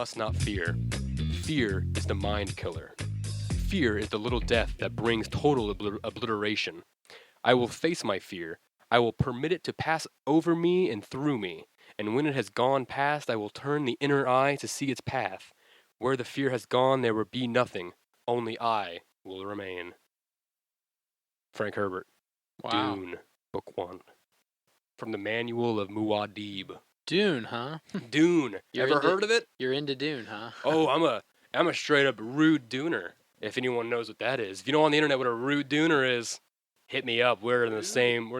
must not fear. Fear is the mind killer. Fear is the little death that brings total obliteration. I will face my fear. I will permit it to pass over me and through me. And when it has gone past, I will turn the inner eye to see its path. Where the fear has gone, there will be nothing. Only I will remain. Frank Herbert. Wow. Dune, Book 1. From the Manual of Muad'Dib. Dune, huh? Dune. Ever heard of it? You're into Dune, huh? Oh, I'm a straight up rude Duner. If anyone knows what that is. If you know on the internet what a rude Duner is, hit me up. We're in the same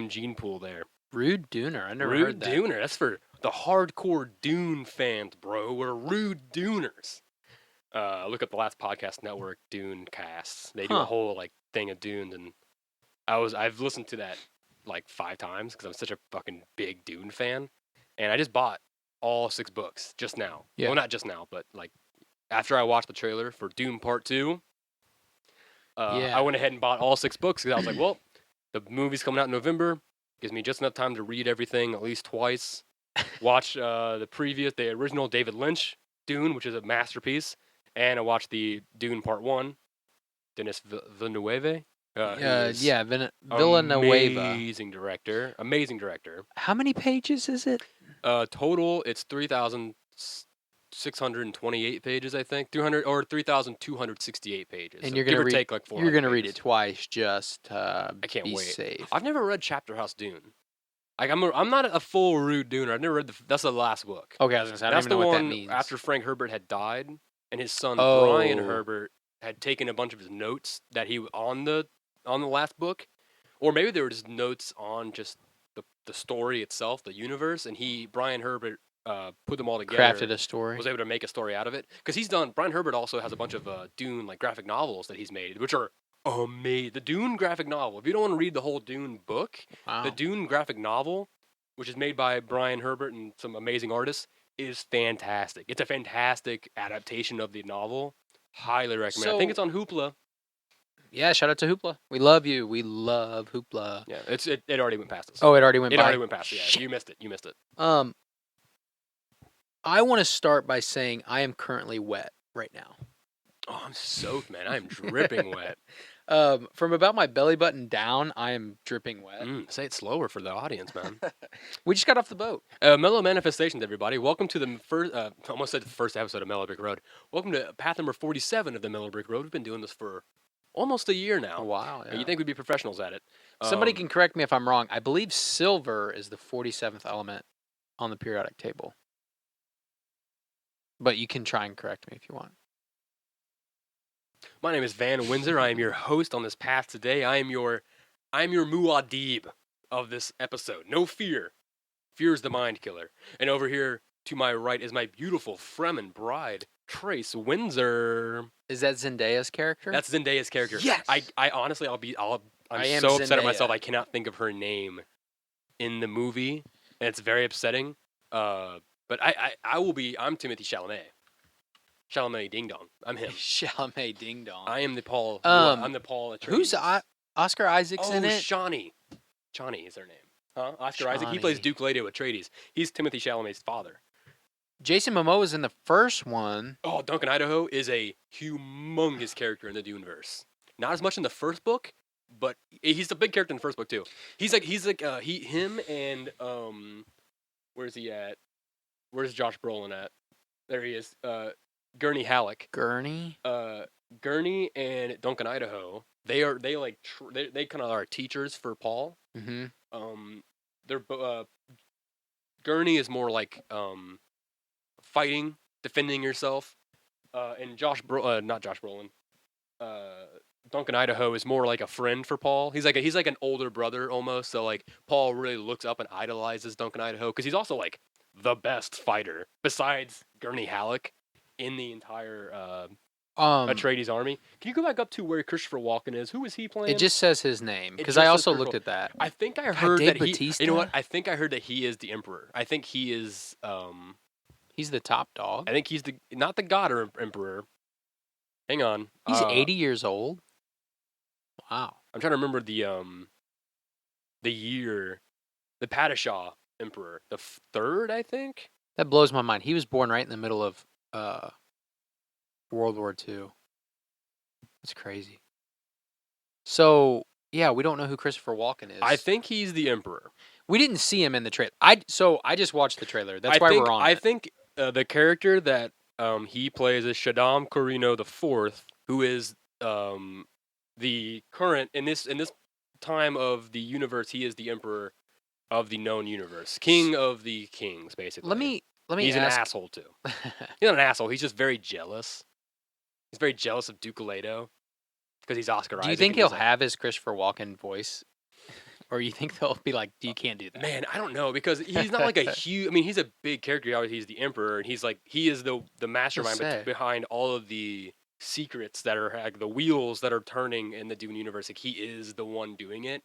gene pool there. Rude Duner. I never Rude heard that. Duner. That's for the hardcore Dune fans, bro. We're rude Duners. Look up the last podcast network, Dune casts. They do a whole like thing of Dune, and I've listened to that like 5 times because I'm such a fucking big Dune fan, and I just bought all 6 books just now. Yeah. Well, not just now, but like after I watched the trailer for Dune Part 2, I went ahead and bought all 6 books because I was like, well, the movie's coming out in November. Gives me just enough time to read everything at least twice. Watch the original David Lynch Dune, which is a masterpiece, and I watched the Dune Part 1, Denis Villeneuve. Villanueva. Amazing director. How many pages is it? Total, it's 3,628 pages, I think. 3,268 pages. And so you're give gonna or read. take like 400 You're gonna read pages. it twice, just I can't be wait. safe. I've never read Chapter House Dune. Like I'm not a full rude Duner. I've never read that's the last book. Okay, I was gonna say I don't That's even the know what that one means. after Frank Herbert had died, and his son Oh. Brian Herbert had taken a bunch of his notes that he on the last book, or maybe they were just notes on just the story itself, the universe, and Brian Herbert put them all together. Crafted a story. Was able to make a story out of it because Brian Herbert also has a bunch of Dune like graphic novels that he's made, which are amazing. The Dune graphic novel. If you don't want to read the whole Dune book, Wow. the Dune graphic novel, which is made by Brian Herbert and some amazing artists, is fantastic. It's a fantastic adaptation of the novel. Highly recommend. I think it's on Hoopla. Yeah, shout out to Hoopla. We love you. We love Hoopla. Yeah, it already went past us. Oh, it already went by. It already went past. Yeah, you missed it. I want to start by saying I am currently wet right now. Oh, I'm soaked, man. I am dripping wet. From about my belly button down, I am dripping wet. Say it slower for the audience, man. We just got off the boat. Mellow Manifestations, everybody. Welcome to the first, almost said the first episode of Mellow Brick Road. Welcome to path number 47 of the Mellow Brick Road. We've been doing this for almost a year now. Oh, wow. Yeah. You think we'd be professionals at it. Somebody can correct me if I'm wrong. I believe silver is the 47th element on the periodic table. But you can try and correct me if you want. My name is Van Windsor. I am your host on this path today. I am your Muad'Dib of this episode. No fear. Fear is the mind killer. And over here to my right is my beautiful Fremen bride, Trace Windsor. Is that Zendaya's character? That's Zendaya's character. Yes. I honestly, I'm so upset at myself. I cannot think of her name in the movie, and it's very upsetting. But I'm Timothy Chalamet. Chalamet Ding Dong. I'm him. Chalamet Ding Dong. I am the Paul. I'm the Paul Atreides. Who's Oscar Isaac's in it? Shawnee. Shawnee is their name. Huh? Oscar Isaac. He plays Duke Leto Atreides. He's Timothy Chalamet's father. Jason Momoa was in the first one. Oh, Duncan Idaho is a humongous character in the Duneverse. Not as much in the first book, but he's a big character in the first book too. Him and where's he at? Where's Josh Brolin at? There he is. Gurney Halleck. Gurney and Duncan Idaho. They kind of are teachers for Paul. Mm-hmm. Gurney is more like fighting, defending yourself, and not Josh Brolin. Duncan Idaho is more like a friend for Paul. He's like an older brother almost. So like Paul really looks up and idolizes Duncan Idaho because he's also like the best fighter besides Gurney Halleck in the entire Atreides army. Can you go back up to where Christopher Walken is? Who is he playing? It just says his name because I also looked at that. I think I heard that Bautista? You know what? I think I heard that he is the Emperor. I think he is. He's the top dog. I think he's not the God or Emperor. Hang on. He's 80 years old. Wow. I'm trying to remember the year, the Padishah Emperor, the third, I think. That blows my mind. He was born right in the middle of uh, World War II. That's crazy. So yeah, we don't know who Christopher Walken is. I think he's the Emperor. We didn't see him in the trailer. I just watched the trailer. That's why we're on I it. think the character that he plays is Shaddam Corino IV, who is the current in this time of the universe. He is the Emperor of the known universe, King of the Kings, basically. Let me He's ask. an asshole too. He's not an asshole. He's just very jealous. He's very jealous of Duke Leto because he's Oscar Isaac. Do you think he'll have his Christopher Walken voice? Or you think they'll be like, you can't do that? Man, I don't know because he's not like a huge. I mean, he's a big character. Obviously, he's the emperor, and he is the mastermind behind all of the secrets that are like the wheels that are turning in the Dune universe. Like he is the one doing it.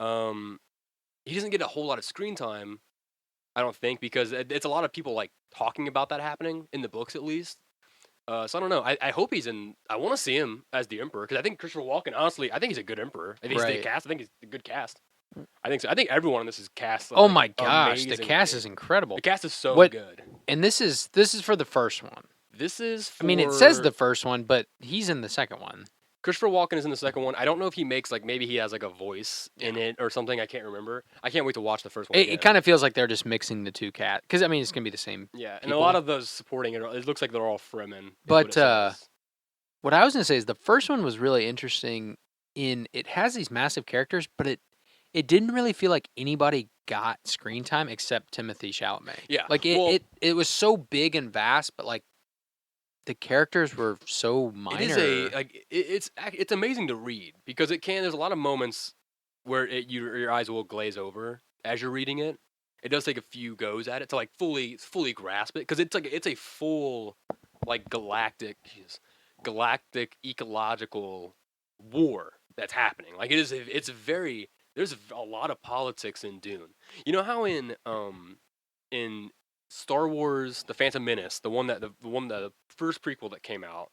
He doesn't get a whole lot of screen time, I don't think, because it's a lot of people like talking about that happening in the books at least. So I don't know. I hope he's in. I want to see him as the emperor because I think Christopher Walken. Honestly, I think he's a good emperor. If he's the cast, I think he's a good cast. I think so. I think everyone in this is cast. Oh my gosh, the cast is incredible. The cast is so good. And this is for the first one. This is. I mean, it says the first one, but he's in the second one. Christopher Walken is in the second one. I don't know if he makes like maybe he has like a voice in it or something. I can't remember. I can't wait to watch the first one. It kind of feels like they're just mixing the two cats because I mean it's gonna be the same. Yeah, and people. a lot of those supporting it. It looks like they're all Fremen. But what I was gonna say is the first one was really interesting. In it has these massive characters, but it didn't really feel like anybody got screen time except Timothy Chalamet. Yeah, like it was so big and vast, but like. The characters were so minor. It's amazing to read because there's a lot of moments where your eyes will glaze over as you're reading it. It does take a few goes at it to like fully grasp it because it's a full like galactic ecological war that's happening. Like there's a lot of politics in Dune. You know how in Star Wars: The Phantom Menace, the first prequel that came out.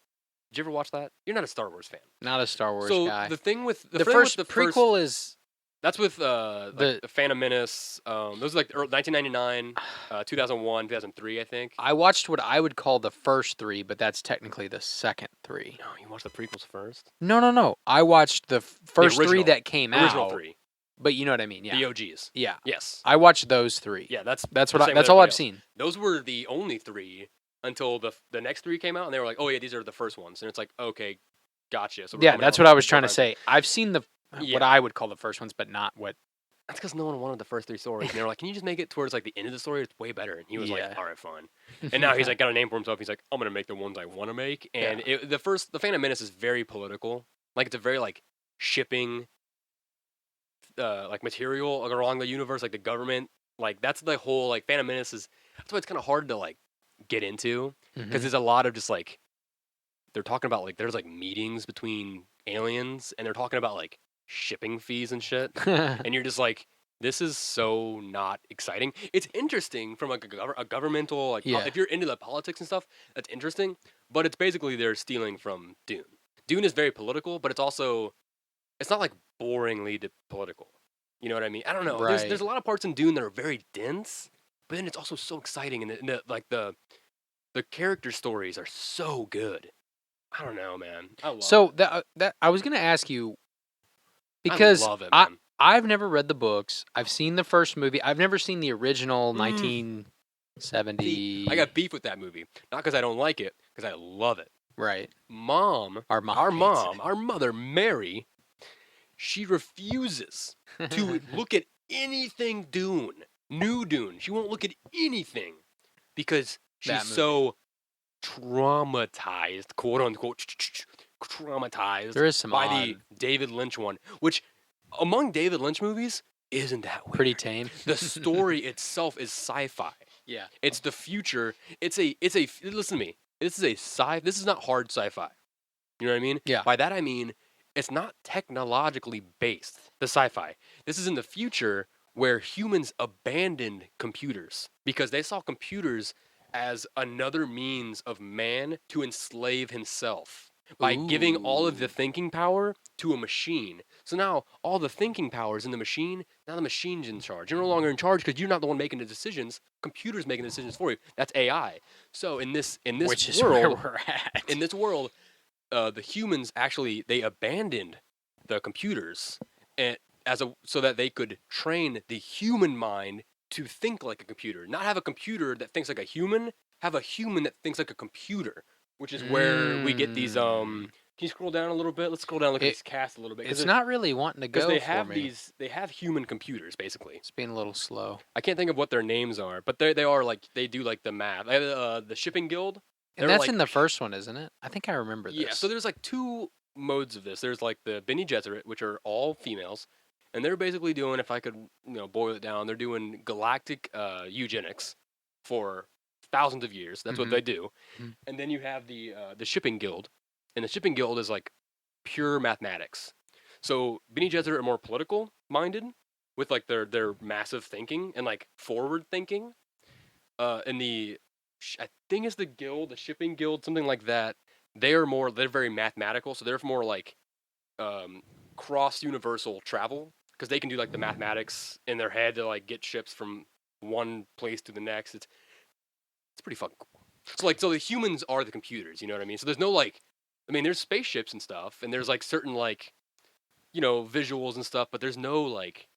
Did you ever watch that? You're not a Star Wars fan. Not a Star Wars guy. So the thing with the first prequel is that's with the Phantom Menace. Those are like 1999, 2001, 2003, I think. I watched what I would call the first three, but that's technically the second three. No, you watched the prequels first. No. I watched the first three that came out. Original three. But you know what I mean, yeah. The OGs. Yeah. Yes. I watched those three. Yeah, that's all I've seen. Those were the only three until the next three came out, and they were like, oh yeah, these are the first ones, and it's like, okay, gotcha. So yeah, that's what I was trying to say. I've seen what I would call the first ones, but not what. That's because no one wanted the first three stories. And they were like, can you just make it towards like the end of the story? It's way better. And he was like, all right, fine. And now he's like got a name for himself. He's like, I'm gonna make the ones I want to make. And the Phantom Menace is very political. Like it's a very like shipping. Like material along the universe, like the government, like that's the whole like Phantom Menace is. That's why it's kind of hard to like get into because there's a lot of just like they're talking about like there's like meetings between aliens and they're talking about like shipping fees and shit, and you're just like this is so not exciting. It's interesting from like a governmental like if you're into the politics and stuff, that's interesting, but it's basically they're stealing from Dune. Dune is very political, but it's not like boringly political. You know what I mean? I don't know. Right. There's a lot of parts in Dune that are very dense, but then it's also so exciting, and the character stories are so good. I don't know, man. I love it. That I was gonna ask you because I love it, man. I've never read the books. I've seen the first movie. I've never seen the original 1970. I got beef with that movie, not because I don't like it, because I love it. Right. Our mother Mary. She refuses to look at anything new Dune. She won't look at anything because she's so traumatized, quote unquote, traumatized there is some by the David Lynch one, which among David Lynch movies isn't that weird. Pretty tame. The story itself is sci-fi. Yeah. It's the future. It's a listen to me. This is not hard sci-fi. You know what I mean? Yeah. By that I mean it's not technologically based, the sci-fi. This is in the future where humans abandoned computers because they saw computers as another means of man to enslave himself by giving all of the thinking power to a machine. So now all the thinking power is in the machine. Now the machine's in charge. You're no longer in charge because you're not the one making the decisions. Computer's making the decisions for you. That's AI. So in this Which is where world, we're at. in this world, the humans actually they abandoned the computers and so that they could train the human mind to think like a computer, not have a computer that thinks like a human, have a human that thinks like a computer, which is where we get these. Can you scroll down a little bit? Let's scroll down, look at this cast a little bit. It's not really wanting to go they for have me. they have human computers basically. It's being a little slow. I can't think of what their names are, but they are like they do like the math. The shipping guild. And that's in the first one, isn't it? I think I remember this. Yeah, so there's like two modes of this. There's like the Bene Gesserit, which are all females, and they're basically doing, if I could, boil it down, they're doing galactic eugenics for thousands of years. That's what they do. Mhm. And then you have the shipping guild, and the shipping guild is like pure mathematics. So Bene Gesserit are more political minded with like their massive thinking and like forward thinking. And I think it's the guild, the shipping guild, something like that. They're very mathematical, so they're more like cross universal travel because they can do like the mathematics in their head to like get ships from one place to the next. It's pretty fucking cool. So the humans are the computers, you know what I mean? So there's no like, I mean, there's spaceships and stuff, and there's like certain like, visuals and stuff, but there's no like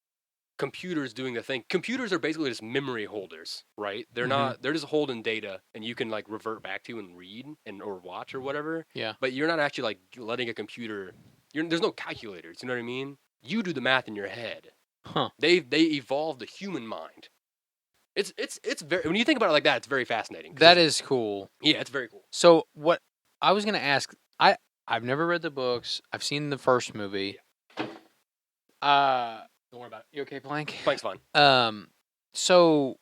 computers doing the thing. Computers are basically just memory holders, right? They're not. They're just holding data, and you can like revert back to and read or watch or whatever. Yeah. But you're not actually like letting a computer. There's no calculators. You know what I mean? You do the math in your head. Huh. They evolved the human mind. It's very, when you think about it like that, it's very fascinating. That is cool. Yeah, it's very cool. So what I was gonna ask, I've never read the books. I've seen the first movie. Don't worry about it. You okay, Plank? Plank's fine. So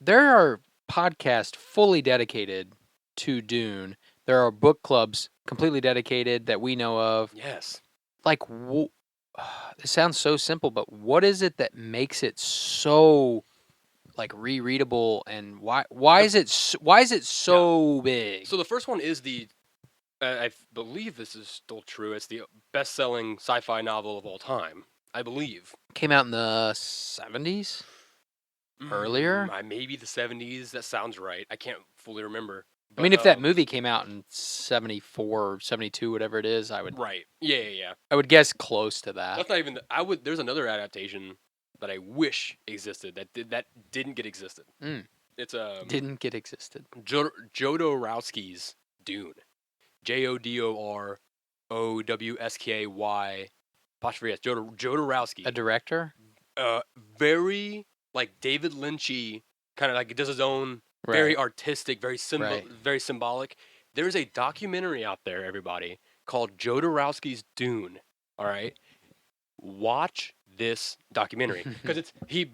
there are podcasts fully dedicated to Dune. There are book clubs completely dedicated that we know of. Yes. Like, it sounds so simple, but what is it that makes it so like rereadable, and why is it so big? So the first one is I believe this is still true. It's the best-selling sci-fi novel of all time. I believe. Came out in the 70s? Earlier? Maybe the 70s. That sounds right. I can't fully remember. But, I mean, if that movie came out in 74, 72, whatever it is, I would... Right. Yeah. I would guess close to that. That's not even... There's another adaptation that I wish existed that didn't get existed. It's Didn't get existed. Jodorowsky's Dune. Jodorowsky. Apostrophe S. Jodorowsky. A director? Very like David Lynchy, kind of like does his own, very artistic, very symbolic. There's a documentary out there, everybody, called Jodorowsky's Dune. All right, watch this documentary because he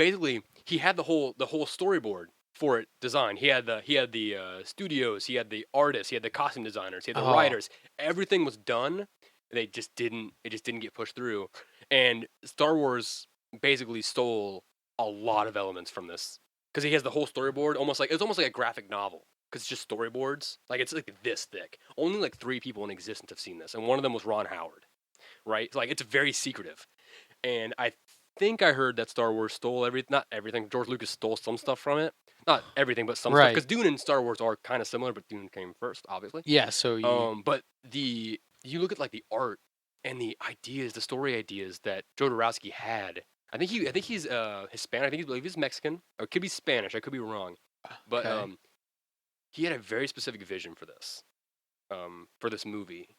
had the whole storyboard for it designed. He had the studios, he had the artists, he had the costume designers, he had the writers. Everything was done. It just didn't get pushed through. And Star Wars basically stole a lot of elements from this because he has the whole storyboard it's almost like a graphic novel because it's just storyboards. Like it's like this thick. Only like 3 people in existence have seen this, and one of them was Ron Howard. Right? It's like it's very secretive. And I think I heard that Star Wars stole not everything. George Lucas stole some stuff from it. Not everything, but some stuff. Because Dune and Star Wars are kind of similar, but Dune came first, obviously. Yeah. So but you look at like the art and the ideas, the story ideas that Jodorowsky had. I think he's Hispanic. I believe he's Mexican, or it could be Spanish. I could be wrong, but he had a very specific vision for this movie,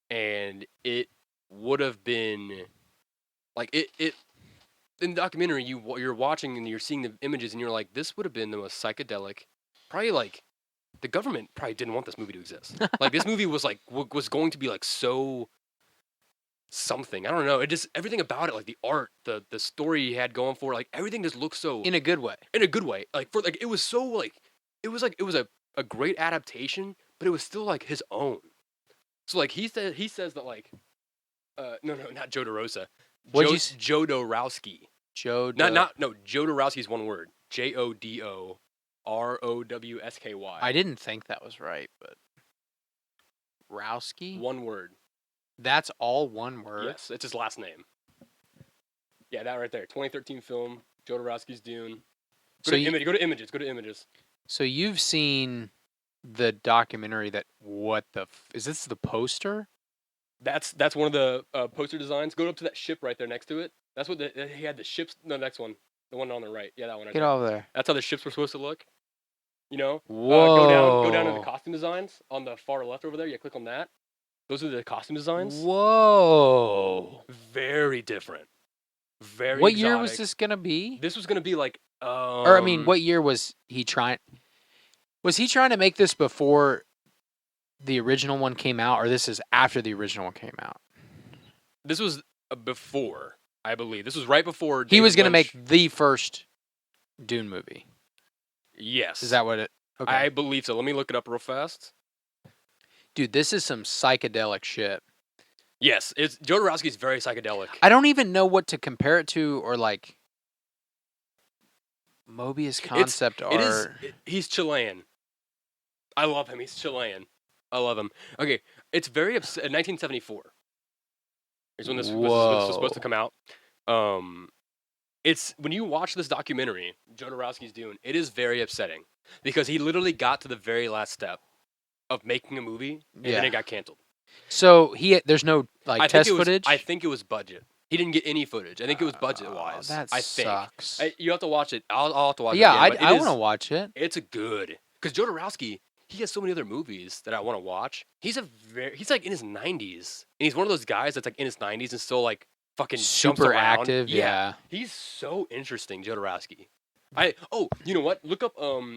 and it would have been like it. In the documentary, you're watching and you're seeing the images, and you're like, this would have been the most psychedelic. Probably like the government probably didn't want this movie to exist. Like this movie was going to be like so something. I don't know. It just everything about it, like the art, the story he had going for, like everything just looks so in a good way. In a good way. Like it was so like it was a great adaptation, but it was still like his own. So like he says that like no, not Jodorowsky. Jodorowsky. Jodorowsky's one word. Jodorowsky. I didn't think that was right, but Rowski? One word. That's all one word? Yes, it's his last name. Yeah, that right there. 2013 film, Jodorowsky's Dune. Go So to image. Go to images. Go to images. So you've seen the documentary that is this the poster? That's one of the poster designs. Go up to that ship right there next to it. That's what he had the ships. No, next one, the one on the right. Yeah, that one right Get there. over there. That's how the ships were supposed to look. You know. Whoa. Go down to the costume designs on the far left over there. Yeah, click on that. Those are the costume designs. Whoa. Very different. Very. What exotic. year was this gonna be? This was gonna be like. Or I mean, what year was he trying? Was he trying to make this before the original one came out, or this is after the original one came out? This was before, I believe. This was right before. He was going to make the first Dune movie. Yes. Is that what it? Okay. I believe so. Let me look it up real fast. Dude, this is some psychedelic shit. Yes, Jodorowsky's very psychedelic. I don't even know what to compare it to, or like Mobius concept art. He's Chilean. I love him. He's Chilean. I love him. Okay, it's very 1974. Is when this was supposed to come out. It's when you watch this documentary, Jodorowsky's Dune. It is very upsetting because he literally got to the very last step of making a movie, and then it got canceled. So there's no test footage. I think it was budget. He didn't get any footage. I think it was budget wise. That sucks. You have to watch it. I'll have to watch it. Yeah, I want to watch it. It's a good because Jodorowsky. He has so many other movies that I want to watch. He's like in his 90s, and he's one of those guys that's like in his 90s and still like fucking super active. Yeah, he's so interesting, Jodorowsky. You know what? Look up go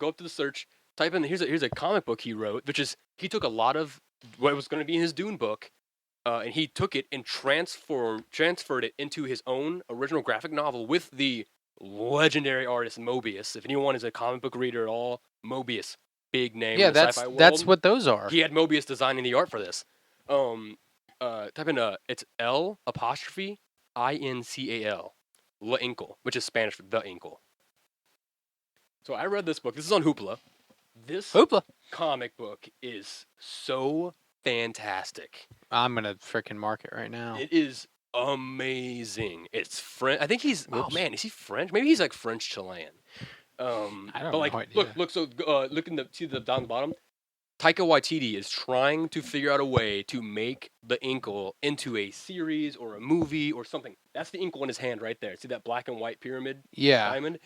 up to the search. Type in here's a comic book he wrote, which is he took a lot of what was going to be in his Dune book, and he took it and transferred it into his own original graphic novel with the legendary artist Mobius. If anyone is a comic book reader at all, Mobius. Big name. Yeah, in the sci-fi world. That's what those are. He had Mobius designing the art for this. Type in it's L''INCAL, La Inkle, which is Spanish for the Inkle. So I read this book. This is on Hoopla. This comic book is so fantastic. I'm gonna freaking mark it right now. It is amazing. It's French. I think he's. Oops. Oh man, is he French? Maybe he's like French-Chilean. I don't but know. like, look. So look see the down the bottom. Taika Waititi is trying to figure out a way to make the Inkle into a series or a movie or something. That's the Inkle in his hand right there. See that black and white pyramid? Yeah. Diamond.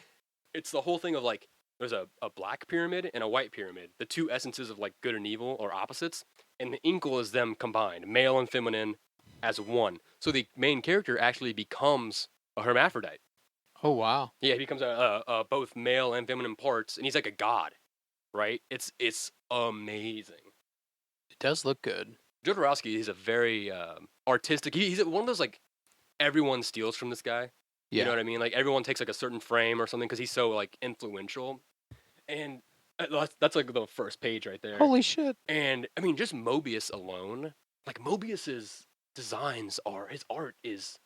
It's the whole thing of like there's a black pyramid and a white pyramid. The two essences of like good and evil or opposites, and the Inkle is them combined, male and feminine, as one. So the main character actually becomes a hermaphrodite. Oh wow! Yeah, he becomes both male and feminine parts, and he's like a god, right? It's amazing. It does look good. Jodorowsky is a very artistic. He's one of those like everyone steals from this guy. Yeah. You know what I mean? Like everyone takes like a certain frame or something because he's so like influential, and that's like the first page right there. Holy shit! And I mean, just Mobius alone, like Mobius's designs his art is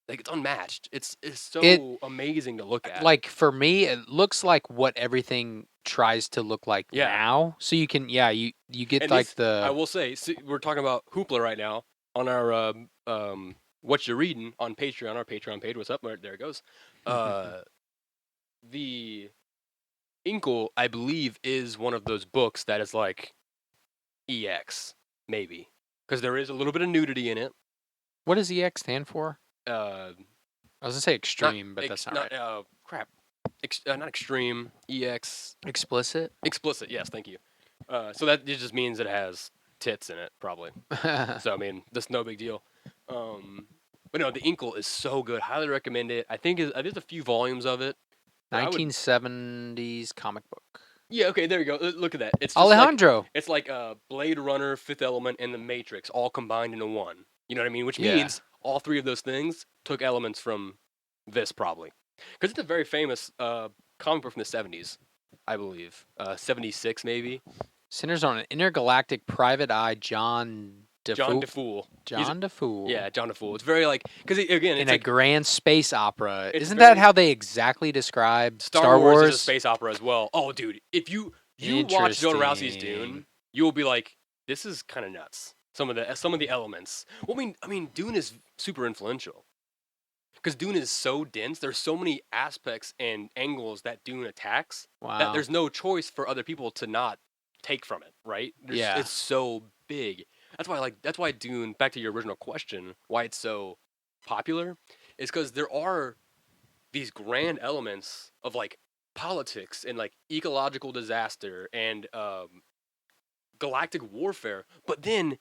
it's unmatched. It's so amazing to look at. Like for me, it looks like what everything tries to look like now. So you can you get and I will say, we're talking about Hoopla right now on our what you're reading on Patreon. Our Patreon page. What's up? There it goes. The Inkle, I believe, is one of those books that is like EX maybe because there is a little bit of nudity in it. What does EX stand for? I was gonna say extreme, but that's not right. Crap. Not extreme. EX. Explicit? Explicit, yes, thank you. So that it just means it has tits in it, probably. So, I mean, that's no big deal. But no, the Inkle is so good. Highly recommend it. I think there's a few volumes of it. 1970s comic book. Yeah, okay, there you go. Look at that. It's just Alejandro. It's like Blade Runner, Fifth Element, and The Matrix all combined into one. You know what I mean? Which means all three of those things took elements from this, probably. Because it's a very famous comic book from the 70s, I believe. 76, maybe. Centers on an intergalactic private eye, John DeFool. John DeFool. Yeah, John DeFool. It's very like... Because, again, it's in a grand space opera. Isn't that how they exactly describe Star Wars? Is a space opera as well. Oh, dude. If you watch Jodorowsky's Dune, you will be like, this is kind of nuts. some of the elements. Well, I mean, Dune is super influential because Dune is so dense. There's so many aspects and angles that Dune attacks that Wow. there's no choice for other people to not take from it, right? Yeah. It's so big. That's why Dune. Back to your original question, why it's so popular, is because there are these grand elements of like politics and like ecological disaster and galactic warfare, but then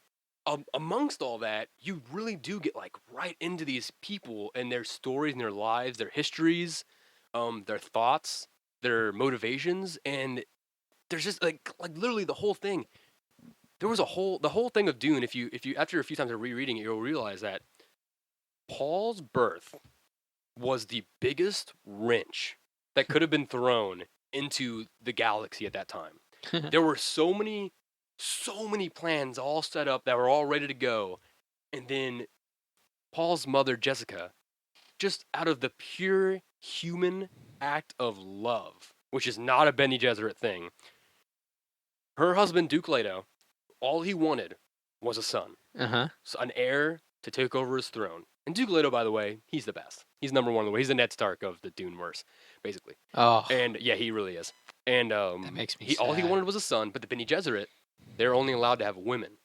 amongst all that, you really do get like right into these people and their stories and their lives, their histories, their thoughts, their motivations, and there's just like literally the whole thing. There was the whole thing of Dune. If you after a few times of rereading it, you'll realize that Paul's birth was the biggest wrench that could have been thrown into the galaxy at that time. There were so many plans all set up that were all ready to go, and then Paul's mother Jessica, just out of the pure human act of love, which is not a Bene Gesserit thing, her husband Duke Leto, all he wanted was a son, so an heir to take over his throne. And Duke Leto, by the way, he's the best. He's number one in the way. He's the Ned Stark of the Duneverse, basically. Oh, And yeah, he really is. And that makes me all he sad. wanted was a son, but the Bene Gesserit, they're only allowed to have women,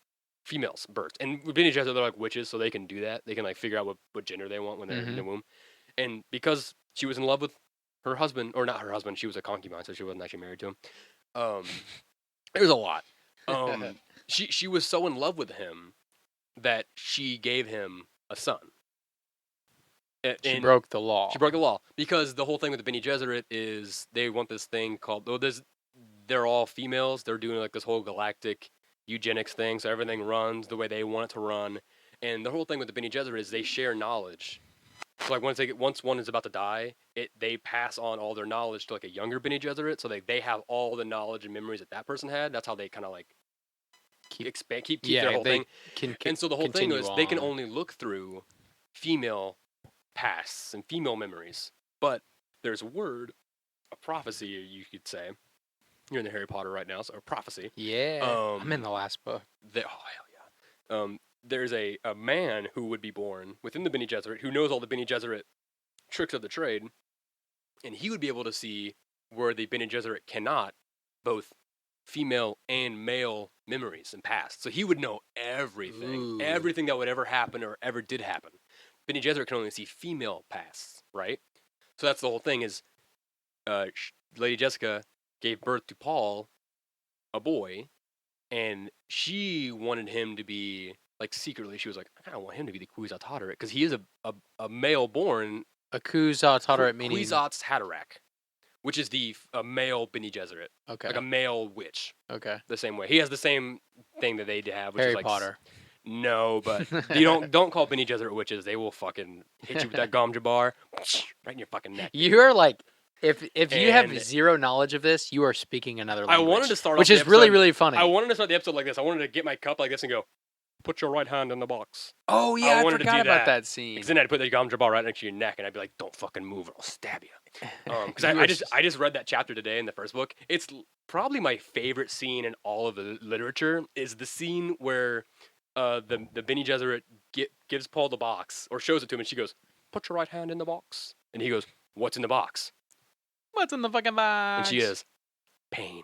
females, births. And with Bene Gesserit, they're like witches, so they can do that. They can like figure out what gender they want when they're in the womb. And because she was in love with her husband, or not her husband, she was a concubine, so she wasn't actually married to him. It was a lot. She was so in love with him that she gave him a son. She broke the law. She broke the law because the whole thing with the Bene Gesserit is they want this thing called. They're all females. They're doing like this whole galactic eugenics thing, so everything runs the way they want it to run. And the whole thing with the Bene Gesserit is they share knowledge. So like once one is about to die, they pass on all their knowledge to like a younger Bene Gesserit, so they have all the knowledge and memories that person had. That's how they kind of like keep their whole thing. And so the whole thing is they can only look through female pasts and female memories. But there's a prophecy, you could say. You're in the Harry Potter right now, so a prophecy. Yeah, I'm in the last book. Oh, hell yeah. There's a man who would be born within the Bene Gesserit who knows all the Bene Gesserit tricks of the trade, and he would be able to see where the Bene Gesserit cannot, both female and male memories and past. So he would know everything. Everything that would ever happen or ever did happen. Bene Gesserit can only see female pasts, right? So that's the whole thing is Lady Jessica gave birth to Paul, a boy, and she wanted him to be, like secretly, she was like, I don't want him to be the Kwisatz Haderach, because he is a male born. A Kwisatz Haderach meaning? Kwisatz Haderach, which is a male Bene Gesserit. Okay. Like a male witch. Okay. The same way. He has the same thing that they have, which Harry is like Potter. No, but you don't call Bene Gesserit witches. They will fucking hit you with that gom jabbar right in your fucking neck. You're like, if you have zero knowledge of this, you are speaking another language. I wanted to start which off is the episode, really, really funny. I wanted to start the episode like this. I wanted to get my cup like this and go, put your right hand in the box. Oh yeah, I wanted forgot to do about that scene. Because then I'd put the gom jabbar right next to your neck, and I'd be like, don't fucking move or I'll stab you. Because I just read that chapter today in the first book. It's probably my favorite scene in all of the literature. Is the scene where the Bene Gesserit gives Paul the box, or shows it to him, and she goes, put your right hand in the box. And he goes, what's in the box? What's in the fucking box? And she is, pain.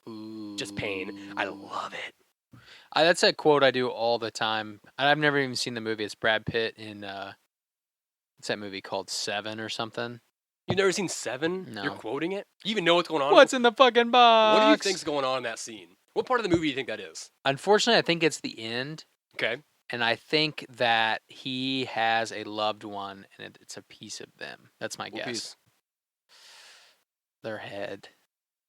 Ooh. Just pain. I love it. That's a quote I do all the time. I've never even seen the movie. It's Brad Pitt in, what's that movie called? Seven or something? You've never seen Seven? No. You're quoting it? You even know what's going on? What's in the fucking box? What do you think's going on in that scene? What part of the movie do you think that is? Unfortunately, I think it's the end. Okay. And I think that he has a loved one, and it's a piece of them. That's my guess. Piece? Their head.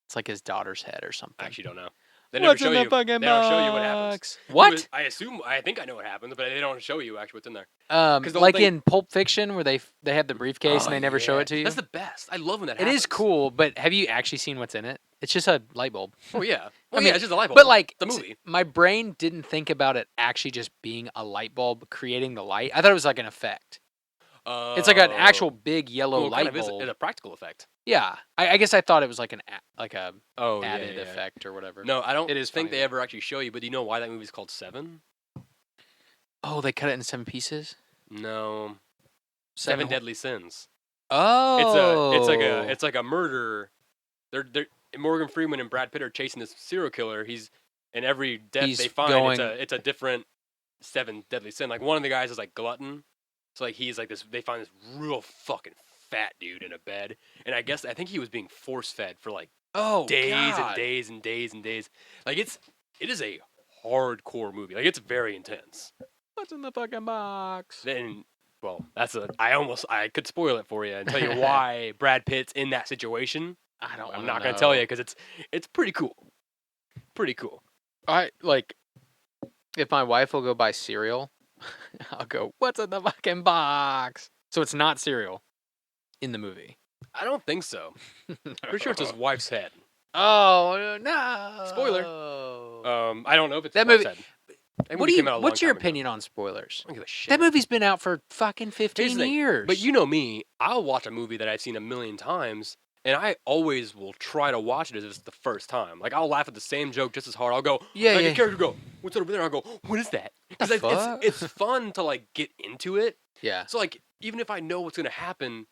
It's like his daughter's head or something. I actually don't know. They never show you. They don't show you what happens. What? I think I know what happens, but they don't show you actually what's in there. Like in Pulp Fiction, where they have the briefcase and they never show it to you. That's the best. I love when that happens. It is cool, but have you actually seen what's in it? It's just a light bulb. Oh yeah. Yeah, it's just a light bulb. But like the movie, my brain didn't think about it actually just being a light bulb creating the light. I thought it was like an effect. It's like an actual big yellow light bulb. It's a practical effect. Yeah, I guess I thought it was like added effect or whatever. No, I don't think they ever actually show you. But do you know why that movie's called Seven? Oh, they cut it in 7 pieces. No, Seven Seven Deadly Sins. Oh, It's like a murder. They're Morgan Freeman and Brad Pitt are chasing this serial killer. And every death they he's find, going. it's a different seven deadly sin. Like one of the guys is like glutton, so like he's like this. They find this real fucking fat dude in a bed, and I think he was being force fed for like Oh days and God! days and days and days. Like it is a hardcore movie. Like it's very intense. What's in the fucking box? Then well, I could spoil it for you and tell you why Brad Pitt's in that situation. I don't. I'm wanna not gonna tell know. you because it's pretty cool. Pretty cool. I like. If my wife will go buy cereal, I'll go. What's in the fucking box? So it's not cereal in the movie. I don't think so. Pretty sure it's his wife's head. Oh no! Spoiler. I don't know if it's That his wife's movie- head. That movie came out a long What's your time ago. opinion on spoilers? I don't give a shit. That movie's been out for fucking Here's 15 the thing, years. But you know me, I'll watch a movie that I've seen a million times, and I always will try to watch it as if it's the first time. Like I'll laugh at the same joke just as hard. I'll go, Yeah, like yeah. a character will go, "What's that over there?" I'll go, "What is that?" Because The fuck? it's fun to like get into it. Yeah. So like even if I know what's gonna happen,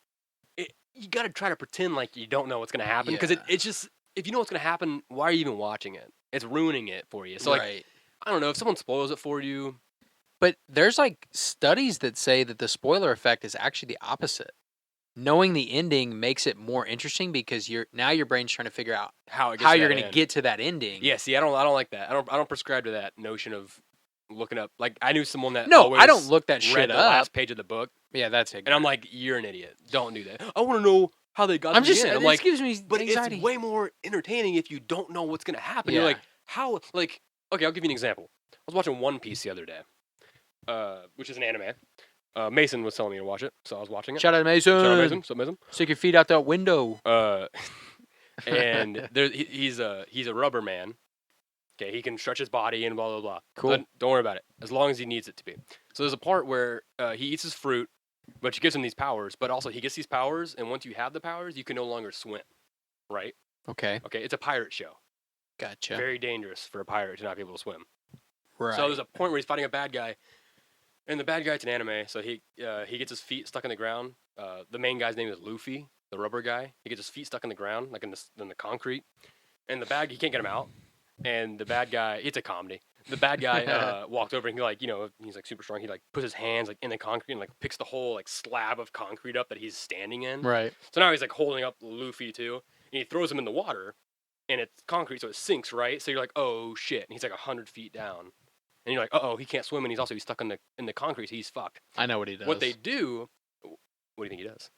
you gotta try to pretend like you don't know what's gonna happen because Yeah. it's just if you know what's gonna happen, why are you even watching it? It's ruining it for you. So like right. I don't know if someone spoils it for you. But there's like studies that say that the spoiler effect is actually the opposite. Knowing the ending makes it more interesting because your brain's trying to figure out How it gets how to you're that going to end. get to that ending. Yeah, see, I don't like that. I don't prescribe to that notion of looking up. Like I knew someone that No, always I don't look that read shit the up. last page of the book, Yeah, that's it. and I'm like, you're an idiot. Don't do that. I want to know how they got. I'm to just. the end. I'm This like, gives me but anxiety. it's way more entertaining if you don't know what's gonna happen. You're Yeah. like, how? Like, okay, I'll give you an example. I was watching One Piece the other day, which is an anime. Mason was telling me to watch it, so I was watching it. Shout out Mason. Shout out Mason. So Mason. Stick your feet out that window. And he's a rubber man. Okay, he can stretch his body and blah blah blah. Cool. But don't worry about it, as long as he needs it to be. So there's a part where he eats his fruit, which gives him these powers. But also he gets these powers, and once you have the powers, you can no longer swim. Right? Okay. Okay, it's a pirate show. Gotcha. Very dangerous for a pirate to not be able to swim. Right. So there's a point where he's fighting a bad guy, and the bad guy, it's an anime, so he gets his feet stuck in the ground. The main guy's name is Luffy, the rubber guy. He gets his feet stuck in the ground, like in the concrete, and he can't get him out. And the bad guy, it's a comedy. The bad guy walked over and he he's like super strong. He like puts his hands like in the concrete and like picks the whole like slab of concrete up that he's standing in. Right. So now he's like holding up Luffy too, and he throws him in the water, and it's concrete, so it sinks, right? So you're like, oh shit, and he's like 100 feet down, and you're like, oh, he can't swim, and he's stuck in the concrete, so he's fucked. I know what he does. What they do, what do you think he does?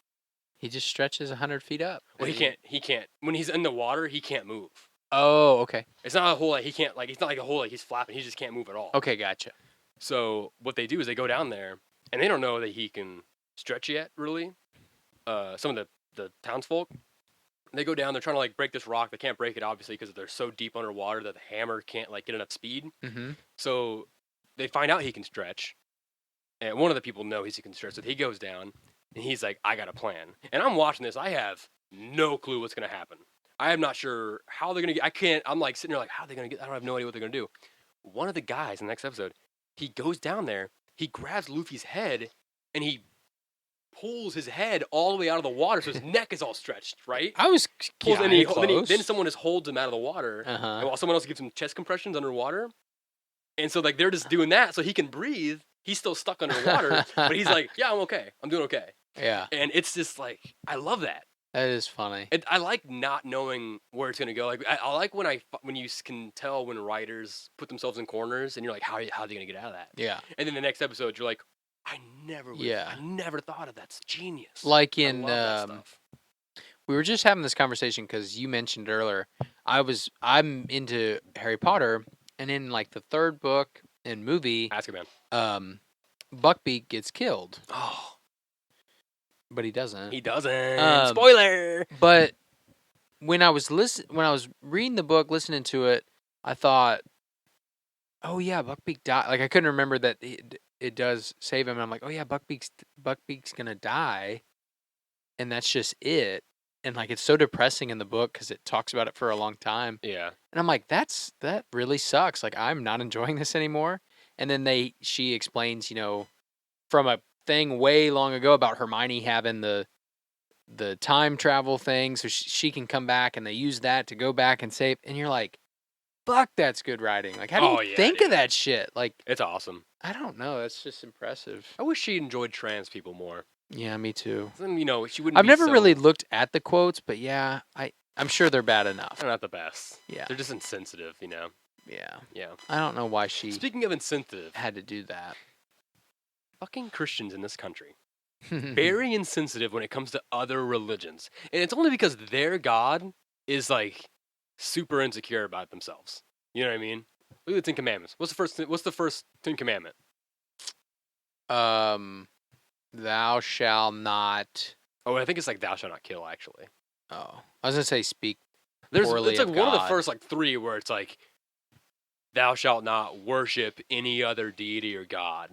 He just stretches 100 feet up. Well, he can't. When he's in the water, he can't move. Oh, okay. It's not a whole like he can't like. It's not like a whole like he's flapping. He just can't move at all. Okay, gotcha. So what they do is they go down there, and they don't know that he can stretch yet. Really, some of the townsfolk, they go down. They're trying to like break this rock. They can't break it obviously because they're so deep underwater that the hammer can't like get enough speed. Mm-hmm. So they find out he can stretch, and one of the people knows he can stretch. So he goes down, and he's like, "I got a plan." And I'm watching this. I have no clue what's gonna happen. I am not sure how they're gonna get. I can't. I'm like sitting there like, how are they gonna get? I don't have no idea what they're gonna do. One of the guys in the next episode, he goes down there. He grabs Luffy's head, and he pulls his head all the way out of the water, so his neck is all stretched. Right? I was Pulls, and close. then someone just holds him out of the water, and while someone else gives him chest compressions underwater. And so like they're just doing that so he can breathe. He's still stuck underwater, but he's like, yeah, I'm okay. I'm doing okay. Yeah. And it's just like I love that. That is funny. I like not knowing where it's gonna go. Like I like when you can tell when writers put themselves in corners, and you're like, how are they gonna get out of that? Yeah. And then the next episode, you're like, I never thought of that's genius. Like I in love that stuff. we were just having this conversation because you mentioned earlier I'm into Harry Potter, and in like the third book and movie, Azkaban. Buckbeak gets killed. Oh, But he doesn't. he doesn't. Spoiler. But when I was reading the book, listening to it, I thought, "Oh yeah, Buckbeak died." Like I couldn't remember that it does save him. And I'm like, "Oh yeah, Buckbeak's gonna die," and that's just it. And like it's so depressing in the book because it talks about it for a long time. Yeah. And I'm like, that really sucks. Like I'm not enjoying this anymore. and then she explains, from a thing way long ago about Hermione having the time travel thing, so she can come back, and they use that to go back and save. And you're like, fuck, that's good writing. Like, how do you think of that shit? Like, it's awesome. I don't know. That's just impressive. I wish she enjoyed trans people more. Yeah, me too. Then, she wouldn't. I've never really looked at the quotes, but yeah, I'm sure they're bad enough. They're not the best. Yeah, they're just insensitive. Yeah. Yeah. I don't know why she. Speaking of insensitive, had to do that. Fucking Christians in this country. Very insensitive when it comes to other religions. And it's only because their God is like super insecure about themselves. You know what I mean? Look at the Ten Commandments. What's the first Ten Commandment? Thou shalt not. Oh, I think it's like thou shalt not kill, actually. Oh. I was gonna say speak. It's poorly like of one of the God. first like three where it's like thou shalt not worship any other deity or God.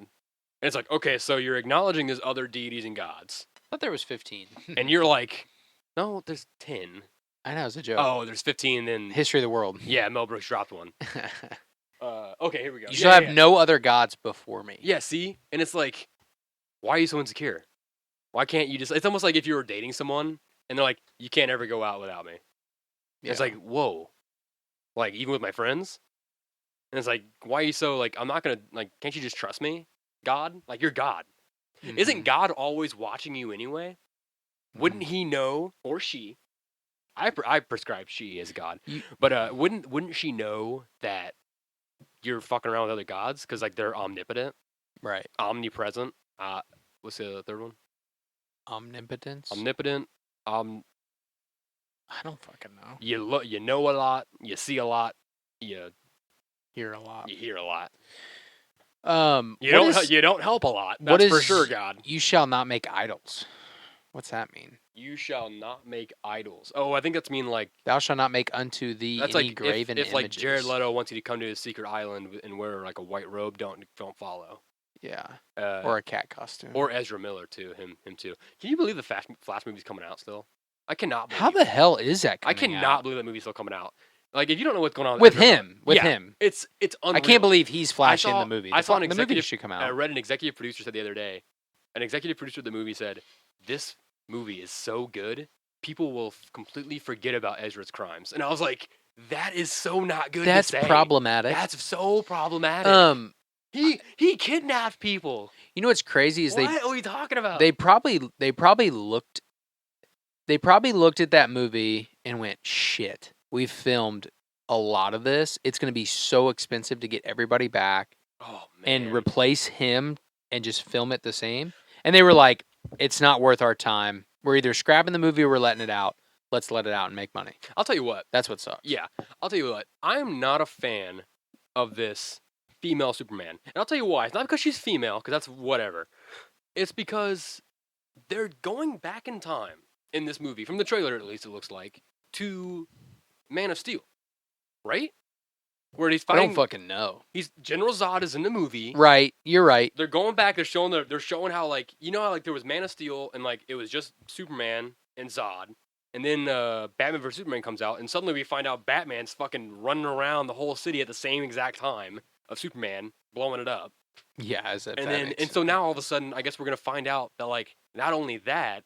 And it's like, okay, so you're acknowledging there's other deities and gods. I thought there was 15. And you're like, no, there's 10. I know, it's a joke. Oh, there's 15, then... History of the world. Yeah, Mel Brooks dropped one. Okay, here we go. You shall have no other gods before me. Yeah, see? And it's like, why are you so insecure? Why can't you just... It's almost like if you were dating someone, and they're like, you can't ever go out without me. Yeah. It's like, whoa. Like, even with my friends? And it's like, why are you so, like, I'm not gonna... Like, can't you just trust me? God? Like, you're God. Mm-hmm. Isn't God always watching you anyway? Wouldn't he know, or she... I prescribe she as God, but wouldn't she know that you're fucking around with other gods because like they're omnipotent, right? Omnipresent. What's the third one? Omnipotence. Omnipotent. I don't fucking know. You know a lot. You see a lot. You hear a lot. You hear a lot. You don't help a lot. That's for sure, God. You shall not make idols. What's that mean? You shall not make idols. Oh, I think that's mean like... Thou shalt not make unto thee any like graven images. If like Jared Leto wants you to come to his secret island and wear like a white robe, don't follow. Yeah. Or a cat costume. Or Ezra Miller too. Him too. Can you believe the Flash movie's coming out still? I cannot believe How the hell is that coming I cannot out? believe that movie's still coming out. Like, if you don't know what's going on with Ezra him, Miller, him, it's unreal. I can't believe he's Flash in the movie. I saw an the executive movie should come out. I read an executive producer said the other day. An executive producer of the movie said, "This movie is so good, people will completely forget about Ezra's crimes." And I was like, "That is so not good. That's to say. problematic. That's so problematic." He kidnapped people. You know what's crazy is what are we talking about? They probably looked at that movie and went, "Shit, we've filmed a lot of this. It's going to be so expensive to get everybody back and replace him and just film it the same." And they were like, "It's not worth our time. We're either scrapping the movie or we're letting it out. Let's let it out and make money." I'll tell you what. That's what sucks. Yeah, I'll tell you what. I am not a fan of this female Superman. And I'll tell you why. It's not because she's female, because that's whatever. It's because they're going back in time in this movie, from the trailer at least it looks like, to Man of Steel. Right? Where he's fighting. I don't fucking know. General Zod is in the movie. Right, you're right. They're going back. They're showing how like how like there was Man of Steel and like it was just Superman and Zod, and then Batman vs Superman comes out, and suddenly we find out Batman's fucking running around the whole city at the same exact time of Superman blowing it up. Yeah, so now all of a sudden, I guess we're gonna find out that like not only that,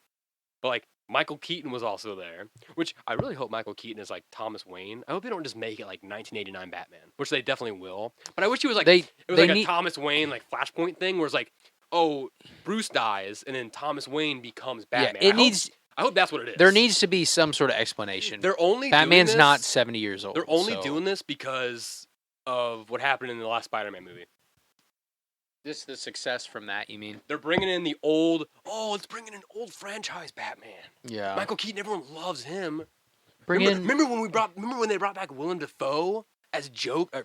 but like Michael Keaton was also there, which I really hope Michael Keaton is like Thomas Wayne. I hope they don't just make it like 1989 Batman, which they definitely will. But I wish he was like a Thomas Wayne like Flashpoint thing, where it's like, oh, Bruce dies and then Thomas Wayne becomes Batman. Yeah, I hope that's what it is. There needs to be some sort of explanation. Batman's doing not 70 years old. They're only doing this because of what happened in the last Spider-Man movie. This the success from that, you mean? They're bringing in the old... Oh, let's bring in an old franchise Batman. Yeah. Michael Keaton, everyone loves him. Remember when they brought back Willem Dafoe as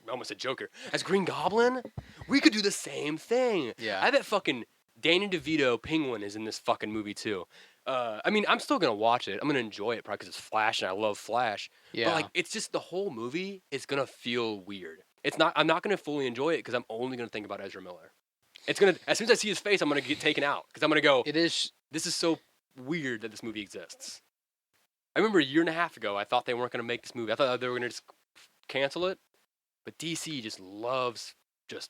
almost a Joker, as Green Goblin? We could do the same thing. Yeah. I bet fucking Danny DeVito Penguin is in this fucking movie too. I mean, I'm still gonna watch it. I'm gonna enjoy it probably because it's Flash and I love Flash. Yeah. But like, it's just the whole movie is gonna feel weird. I'm not gonna fully enjoy it because I'm only gonna think about Ezra Miller. It's gonna, as soon as I see his face, I'm gonna get taken out because I'm gonna go. This is so weird that this movie exists. I remember a year and a half ago, I thought they weren't gonna make this movie. I thought they were gonna just cancel it. But DC just loves just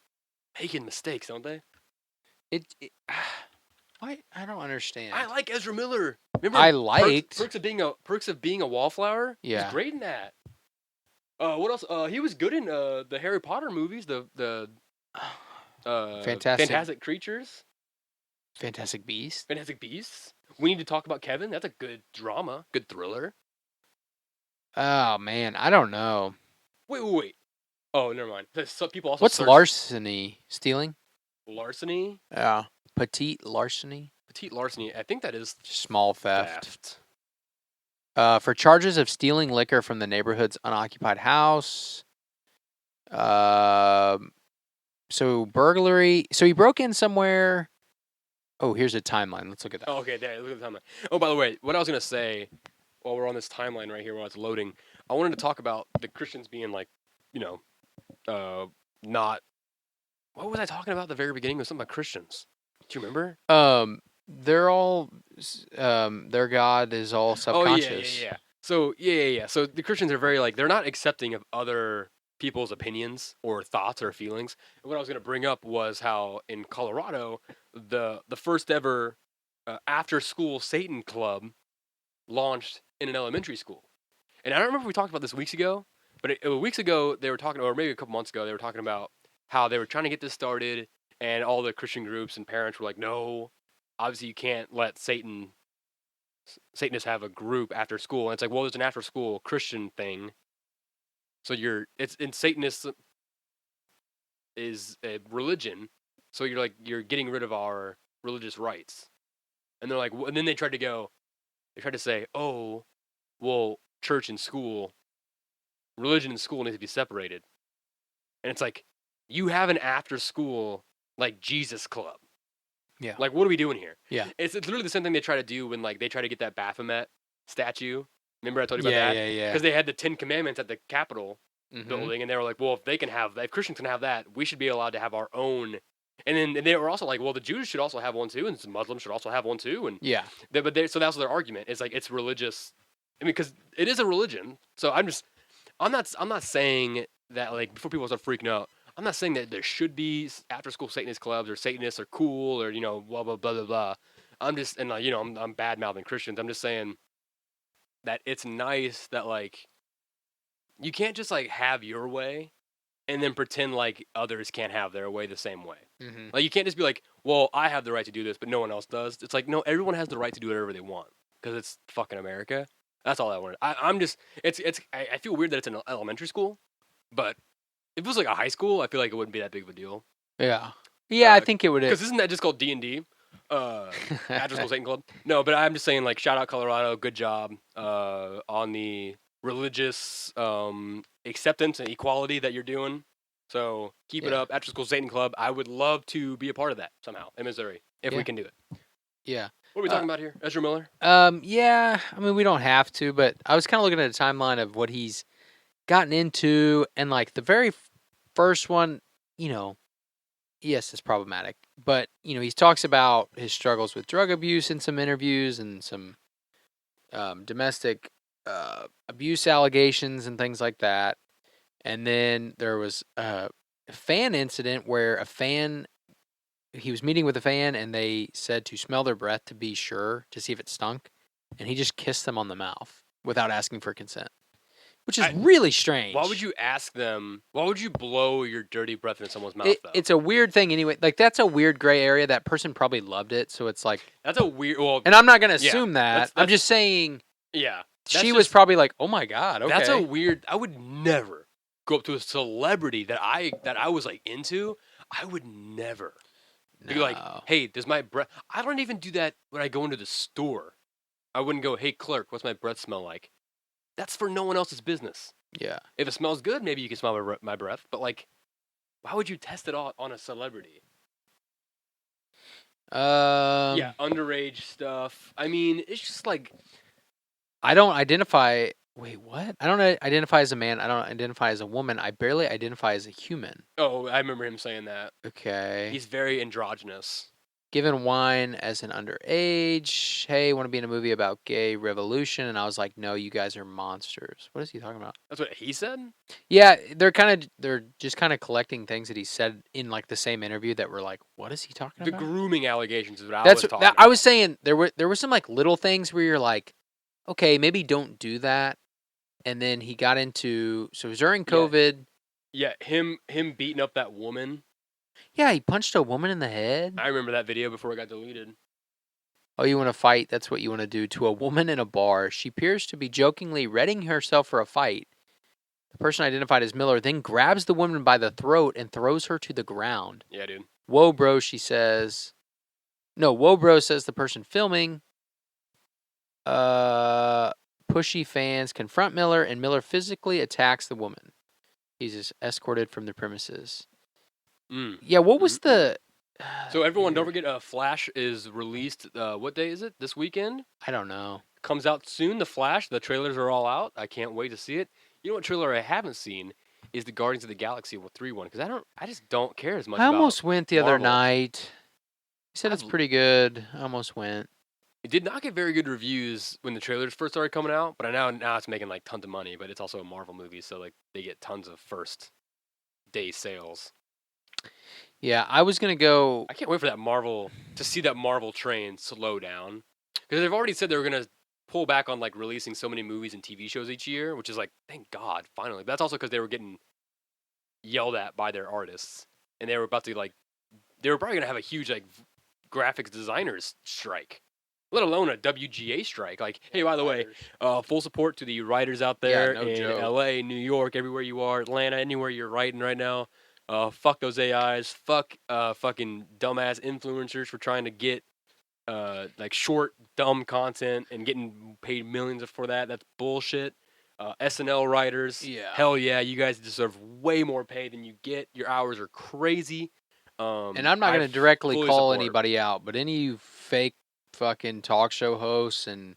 making mistakes, don't they? Why? I don't understand. I like Ezra Miller. Remember I liked. Perks of Being a Wallflower? Yeah. He's great in that. What else? He was good in the Harry Potter movies, the Fantastic Creatures, Fantastic Beast. Fantastic Beasts. We Need to Talk About Kevin. That's a good drama, good thriller. Oh man, I don't know. Wait. Oh, never mind. Some people also What's larceny? Stealing? Larceny? Yeah. Petite larceny? Petite larceny. I think that is Small theft. For charges of stealing liquor from the neighborhood's unoccupied house. So burglary. So he broke in somewhere. Oh, here's a timeline. Let's look at that. Oh, okay, there. Look at the timeline. Oh, by the way, what I was gonna say while we're on this timeline right here, while it's loading, I wanted to talk about the Christians being like, not. What was I talking about at the very beginning? It was something about Christians. Do you remember? They're all. Their God is all subconscious. Oh yeah. So yeah. So the Christians are very like they're not accepting of other people's opinions or thoughts or feelings. And what I was gonna bring up was how in Colorado, the first ever after school Satan club launched in an elementary school. And I don't remember if we talked about this weeks ago, but weeks ago they were talking, or maybe a couple months ago they were talking about how they were trying to get this started, and all the Christian groups and parents were like, no, obviously you can't let Satanists have a group after school. And it's like, well, there's an after school Christian thing. So Satanist is a religion. So you're getting rid of our religious rights. And they're like, and then they tried to say, oh, well, church and school, religion and school need to be separated. And it's like, you have an after school, like Jesus club. Yeah. Like, what are we doing here? Yeah. It's literally the same thing they try to do when like they try to get that Baphomet statue. Remember I told you about that? Yeah. Because they had the 10 Commandments at the Capitol Mm-hmm. building, and they were like, well, if Christians can have that, we should be allowed to have our own. And then they were also like, well, the Jews should also have one too, and the Muslims should also have one too. And yeah. So that's their argument. It's like it's religious. I mean, because it is a religion. So I'm not saying that like before people start freaking out. I'm not saying that there should be after school Satanist clubs or Satanists are cool or blah blah blah blah blah. I'm just I'm bad mouthing Christians. I'm just saying that it's nice that like you can't just like have your way and then pretend like others can't have their way the same way. Mm-hmm. Like you can't just be like, well, I have the right to do this, but no one else does. It's like no, everyone has the right to do whatever they want because it's fucking America. That's all I wanted. I'm just I feel weird that it's an elementary school, but if it was like a high school, I feel like it wouldn't be that big of a deal. Yeah. Yeah, I think it would. Because isn't that just called D&D? After School Satan Club? No, but I'm just saying, like, shout out Colorado, good job on the religious acceptance and equality that you're doing. So keep it up. After School Satan Club, I would love to be a part of that somehow in Missouri if we can do it. Yeah. What are we talking about here? Ezra Miller? Yeah. I mean, we don't have to, but I was kind of looking at a timeline of what he's gotten into, and like the very first one, yes, it's problematic, but he talks about his struggles with drug abuse in some interviews and some domestic abuse allegations and things like that. And then there was a fan incident where he was meeting with a fan and they said to smell their breath to be sure to see if it stunk, and he just kissed them on the mouth without asking for consent. Which is really strange. Why would you ask them? Why would you blow your dirty breath in someone's mouth, though? It's a weird thing anyway. Like, that's a weird gray area. That person probably loved it, so it's like... That's a weird... Well, and I'm not going to assume that. I'm just saying... Yeah. She was probably like, oh my God, okay. That's a weird... I would never go up to a celebrity that I was, like, into. I would never be like, hey, does my breath... I don't even do that when I go into the store. I wouldn't go, hey, clerk, what's my breath smell like? That's for no one else's business. Yeah. If it smells good, maybe you can smell my breath. But, like, why would you test it on a celebrity? Yeah, underage stuff. I mean, it's just like... I don't identify... Wait, what? I don't identify as a man. I don't identify as a woman. I barely identify as a human. Oh, I remember him saying that. Okay. He's very androgynous. given wine as an underage. Hey, want to be in a movie about gay revolution? And I was like, no, you guys are monsters. What is he talking about? That's what he said? Yeah, they're just kind of collecting things that he said in like the same interview that were like, what is he talking The about? grooming allegations is what I That's was talking that about. I was saying there were some like little things where you're like, okay, maybe don't do that. And then he got into so it was during Yeah. COVID. Yeah, him beating up that woman. Yeah, he punched a woman in the head. I remember that video before it got deleted. Oh, you want to fight? That's what you want to do to a woman in a bar. She appears to be jokingly readying herself for a fight. The person identified as Miller then grabs the woman by the throat and throws her to the ground. Yeah, dude. Whoa, bro, she says. No, whoa, bro, says the person filming. Pushy fans confront Miller, and Miller physically attacks the woman. He's escorted from the premises. Yeah, what was the... So everyone, don't forget, Flash is released, what day is it? This weekend? I don't know. Comes out soon, The Flash. The trailers are all out. I can't wait to see it. You know what trailer I haven't seen is the Guardians of the Galaxy 3 one, because I just don't care as much I about almost went the other Marvel. night. He said it's pretty good. I almost went. It did not get very good reviews when the trailers first started coming out, but now it's making like tons of money, but it's also a Marvel movie, so like they get tons of first day sales. Yeah, I was going to go... I can't wait for to see that Marvel train slow down. Because they've already said they were going to pull back on like releasing so many movies and TV shows each year, which is like, thank God, finally. But that's also because they were getting yelled at by their artists. And they were about to they were probably going to have a huge like graphics designers strike. Let alone a WGA strike. Like, hey, by the way, full support to the writers out there in LA, New York, everywhere you are, Atlanta, anywhere you're writing right now. Fuck those AIs. Fuck fucking dumbass influencers for trying to get like short, dumb content and getting paid millions for that. That's bullshit. SNL writers. Yeah. Hell yeah, you guys deserve way more pay than you get. Your hours are crazy. And I'm not going to directly call anybody out, but any of you fake fucking talk show hosts and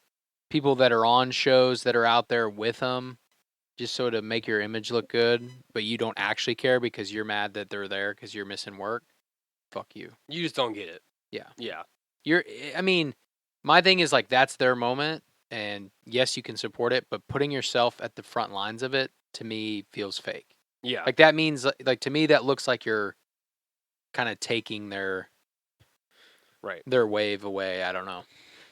people that are on shows that are out there with them just so to make your image look good, but you don't actually care because you're mad that they're there because you're missing work, fuck you. You just don't get it. Yeah. Yeah. I mean, my thing is like that's their moment, and yes, you can support it, but putting yourself at the front lines of it, to me, feels fake. Yeah. Like that means, like to me, that looks like you're kind of taking their wave away. I don't know.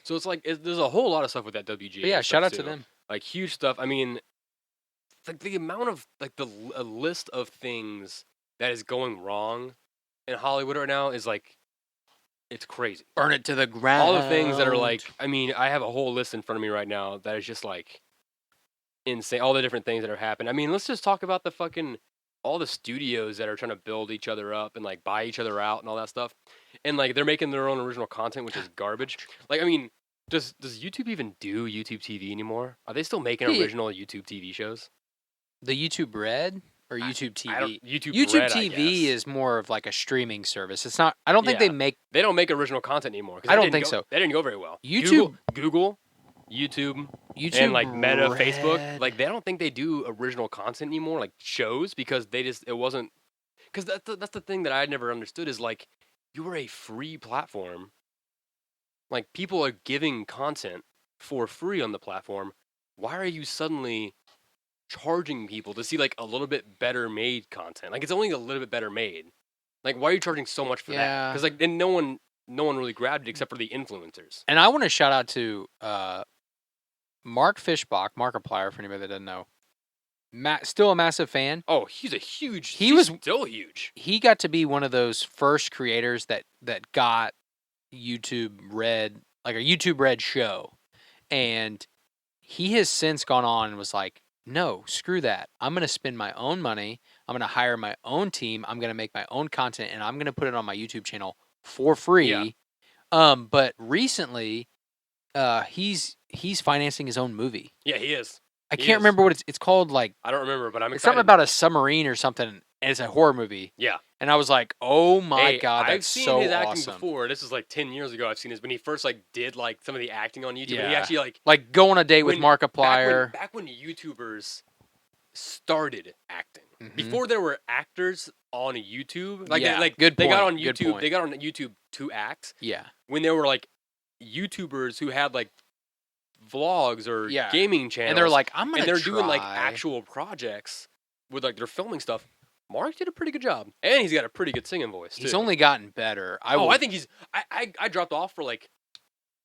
So it's like there's a whole lot of stuff with that WGA. But yeah, shout out too. to them. Like huge stuff. I mean, like the amount of like a list of things that is going wrong in Hollywood right now is like it's crazy. Burn it to the ground. All the things that are like, I mean, I have a whole list in front of me right now that is just like insane. All the different things that are happening. I mean, let's just talk about all the studios that are trying to build each other up and like buy each other out and all that stuff. And like they're making their own original content, which is garbage. Like, I mean, does YouTube even do YouTube TV anymore? Are they still making original YouTube TV shows? The YouTube Red or YouTube TV? YouTube Red, TV is more of like a streaming service. It's not. I don't think they don't make original content anymore. I don't think so. They didn't go very well. YouTube, YouTube, and like Meta, Facebook. Like they don't think they do original content anymore, like shows, because it wasn't. Because that's the thing that I never understood is like you were a free platform. Like people are giving content for free on the platform. Why are you suddenly charging people to see like a little bit better made content? Like it's only a little bit better made. Like why are you charging so much for that? Because like and no one really grabbed it except for the influencers. And I want to shout out to Mark Fishbach, Markiplier, for anybody that doesn't know. Still a massive fan. Oh, he's still huge. He got to be one of those first creators that got YouTube Red, like a YouTube Red show. And he has since gone on and was like, no, screw that. I'm going to spend my own money. I'm going to hire my own team. I'm going to make my own content, and I'm going to put it on my YouTube channel for free. Yeah. But recently, he's financing his own movie. Yeah, he is. I can't remember what it's called. Like I don't remember, but I'm excited. It's something about a submarine or something, and it's a horror movie. Yeah. And I was like, oh my God, that's so awesome. I've seen his acting before. This is like 10 years ago. I've seen his when he first like did like some of the acting on YouTube. Yeah. And he actually like go on a date with Markiplier. Back when YouTubers started acting. Mm-hmm. Before there were actors on YouTube. Like, Yeah, they, like good they got point, on good YouTube. point. They got on YouTube to act Yeah. when they were like YouTubers who had like vlogs or Yeah. gaming channels, And they're like, I'm gonna and they're try. doing like actual projects with like they're filming stuff. Mark did a pretty good job, and he's got a pretty good singing voice too. He's only gotten better. I think he's. I dropped off for like,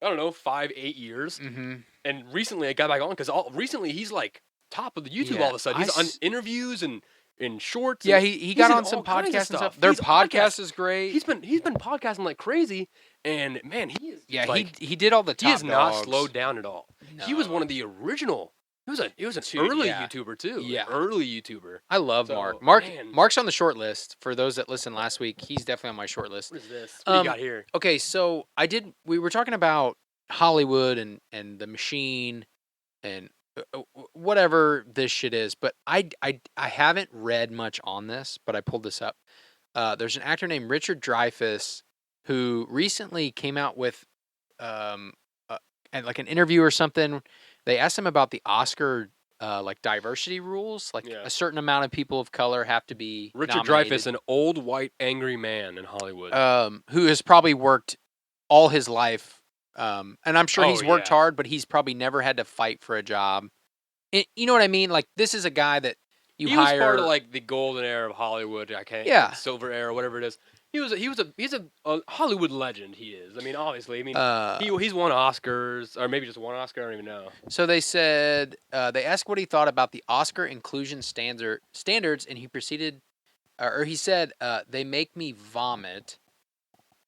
I don't know, 5-8 years, Mm-hmm. and recently I got back on because recently he's like top of the YouTube all of a sudden. He's on interviews and in shorts. Yeah, and he he's got in on some all kinds of podcasts and stuff. stuff. Their He's podcast is great. He's been podcasting like crazy, and man, he is. Yeah, like, he did all the top he has not dogs. slowed down at all. He was one of the original. He was an Dude, early yeah. YouTuber too. Yeah. An early YouTuber. I love So, Mark. man. Mark's on the short list. For those that listened last week, he's definitely on my short list. What is this? What do you got here? Okay, so we were talking about Hollywood and the machine and whatever this shit is, but I haven't read much on this, but I pulled this up. There's an actor named Richard Dreyfuss who recently came out with like an interview or something. They asked him about the Oscar like diversity rules, like a certain amount of people of color have to be Richard nominated. Dreyfuss, an old white angry man in Hollywood, who has probably worked all his life, and I'm sure he's worked yeah. hard, but he's probably never had to fight for a job. You know what I mean? Like, this is a guy that he hire. was part of like the golden era of Hollywood. Silver era, whatever it is. He's a Hollywood legend. He is. I mean, obviously. I mean, he's won Oscars, or maybe just one Oscar. I don't even know. So they said they asked what he thought about the Oscar inclusion standards, and he proceeded, or he said, they make me vomit,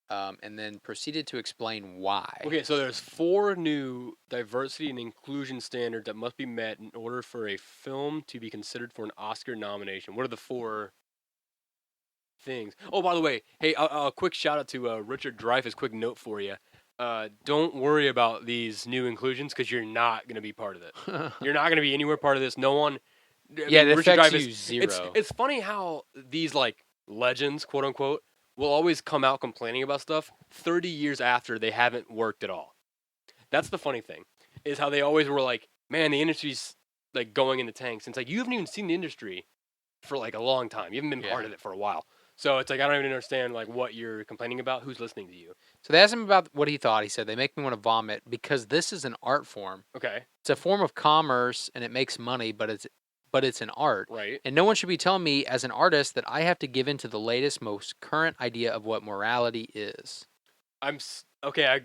and then proceeded to explain why. Okay, so there's 4 new diversity and inclusion standards that must be met in order for a film to be considered for an Oscar nomination. What are the 4 things? Oh, by the way, hey, a quick shout out to Richard Dreyfuss. Quick note for you: don't worry about these new inclusions because you're not going to be part of it. You're not going to be anywhere part of this. No one. It affects you zero. It's funny how these like legends, quote unquote, will always come out complaining about stuff 30 years after they haven't worked at all. That's the funny thing, is how they always were like, man, the industry's like going in the tank. Since like you haven't even seen the industry for like a long time. You haven't been part of it for a while. So it's like, I don't even understand like what you're complaining about. Who's listening to you? So they asked him about what he thought. He said, they make me want to vomit because this is an art form. Okay. It's a form of commerce and it makes money, but it's an art. Right. And no one should be telling me as an artist that I have to give in to the latest, most current idea of what morality is. Okay.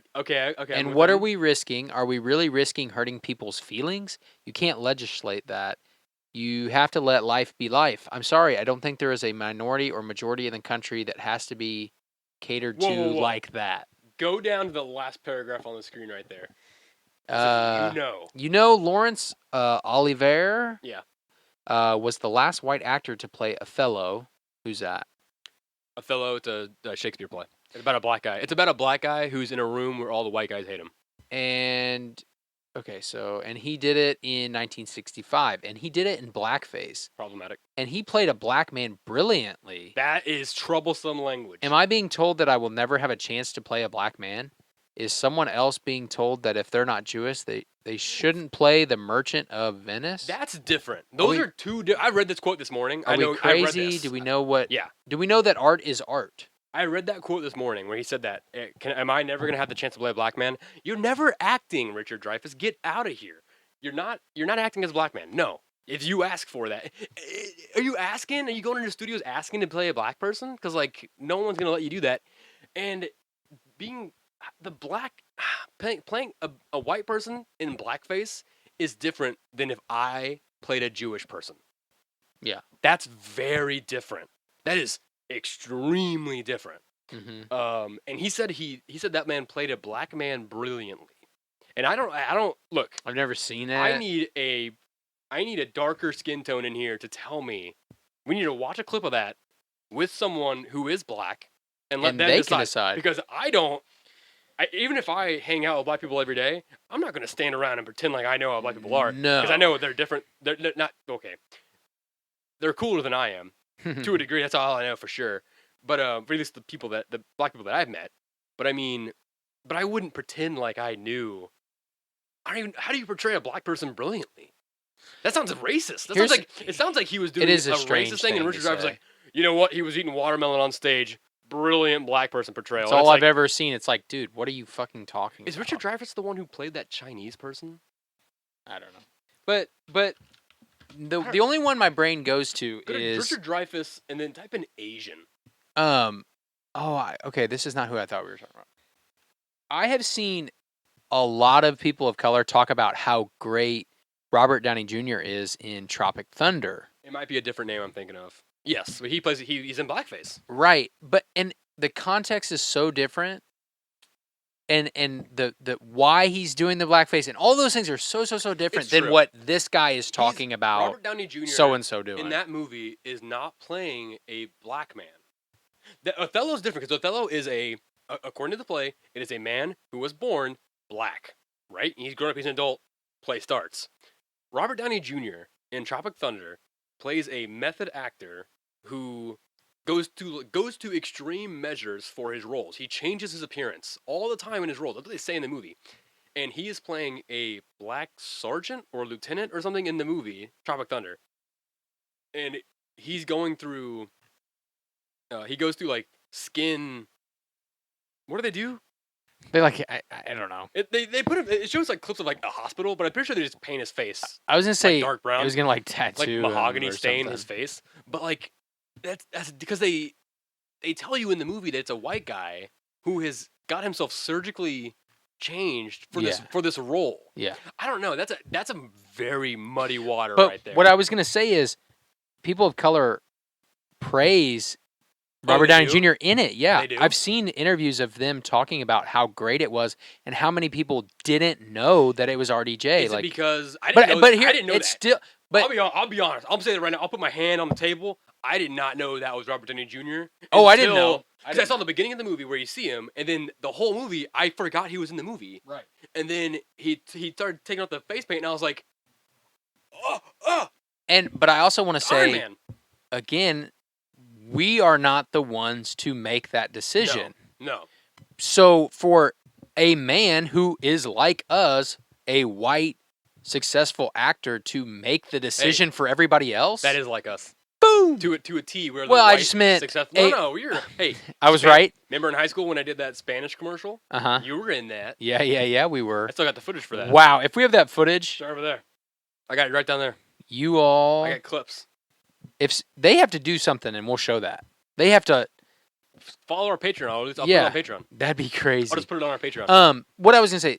And what are we risking? Are we really risking hurting people's feelings? You can't legislate that. You have to let life be life. I'm sorry, I don't think there is a minority or majority in the country that has to be catered to Whoa. like that. Go down to the last paragraph on the screen right there. You know Laurence Olivier? Yeah. Was the last white actor to play Othello. Who's that? Othello, it's a Shakespeare play. It's about a black guy. It's about a black guy who's in a room where all the white guys hate him. And and he did it in 1965, and he did it in blackface. Problematic. And he played a black man brilliantly. That is troublesome language. Am I being told that I will never have a chance to play a black man? Is someone else being told that if they're not Jewish, they shouldn't play the Merchant of Venice? That's different. Those are two. I read this quote this morning. Are we crazy? I read this. Do we know what? Yeah. Do we know that art is art? I read that quote this morning where he said that. Am I never going to have the chance to play a black man? You're never acting, Richard Dreyfuss. Get out of here. You're not acting as a black man. No. If you ask for that. Are you asking? Are you going into studios asking to play a black person? Because, like, no one's going to let you do that. And being the black, playing a white person in blackface is different than if I played a Jewish person. Yeah. That's very different. That is extremely different. Mm-hmm. And he said that man played a black man brilliantly. And I don't look. I've never seen it. I need a darker skin tone in here to tell me. We need to watch a clip of that with someone who is black and let them decide. Because even if I hang out with black people every day, I'm not going to stand around and pretend like I know how black people are. No. Because I know they're different. They're not okay. They're cooler than I am. To a degree, that's all I know for sure. But for at least the black people that I've met. But I mean, I wouldn't pretend like I knew. How do you portray a black person brilliantly? That sounds racist. It sounds like he was doing a racist thing, and Richard Dreyfuss was like, You know what? He was eating watermelon on stage. Brilliant black person portrayal. It's And all it's I've ever seen. It's like, dude, what are you fucking talking Is about? Richard Dreyfuss the one who played that Chinese person? I don't know. But the only one my brain goes to Go to is Richard Dreyfuss and then type in Asian. okay, this is not who I thought we were talking about. I have seen a lot of people of color talk about how great Robert Downey Jr. is in Tropic Thunder. It might be a different name I'm thinking of. Yes, but he's in blackface. Right, but and the context is so different, and the why he's doing the blackface and all those things are so different It's than true. what this guy is talking about. Robert Downey Jr. So and so doing in that movie is not playing a black man. Othello's different because Othello is according to the play, it is a man who was born black, right? He's grown up, he's an adult. Play starts. Robert Downey Jr. in Tropic Thunder plays a method actor who goes to extreme measures for his roles. He changes his appearance all the time in his roles. That's what they say in the movie. And he is playing a black sergeant or lieutenant or something in the movie Tropic Thunder. And he's going through he goes through like skin. What do they do? They like I don't know. They put him. It shows like clips of like a hospital, but I'm pretty sure they just paint his face. I was gonna say like dark brown. It was gonna like tattoo like mahogany or stain something. his face. But like that's because they tell you in the movie that it's a white guy who has got himself surgically changed for this role. Yeah. I don't know. That's a very muddy water But right there. what I was gonna say is, people of color praise Robert Downey Jr. in it. Yeah, They do? I've seen interviews of them talking about how great it was and how many people didn't know that it was RDJ. Is it like, because I didn't know but here I didn't know it's that. still. But I'll be honest. I'll say that right now. I'll put my hand on the table. I did not know that was Robert Downey Jr. Oh, I didn't know. Because I saw the beginning of the movie where you see him, and then the whole movie, I forgot he was in the movie. Right. And then he started taking off the face paint, and I was like, but I also want to Iron say Man. again, we are not the ones to make that decision. No. So for a man who is like us, a white successful actor, to make the decision for everybody else, That is like us. boom. To a T. Where Well, the I just meant successful. No, you're. Hey, I was right. Remember in high school when I did that Spanish commercial? Uh-huh. You were in that. Yeah, we were. I still got the footage for that. Wow, if we have that footage, It's over there. I got it right down there. you all, I got clips. if they have to do something, and we'll show that. They have to. Follow our Patreon. I'll put it Yeah. on Patreon. That'd be crazy. I'll just put it on our Patreon. What I was gonna say,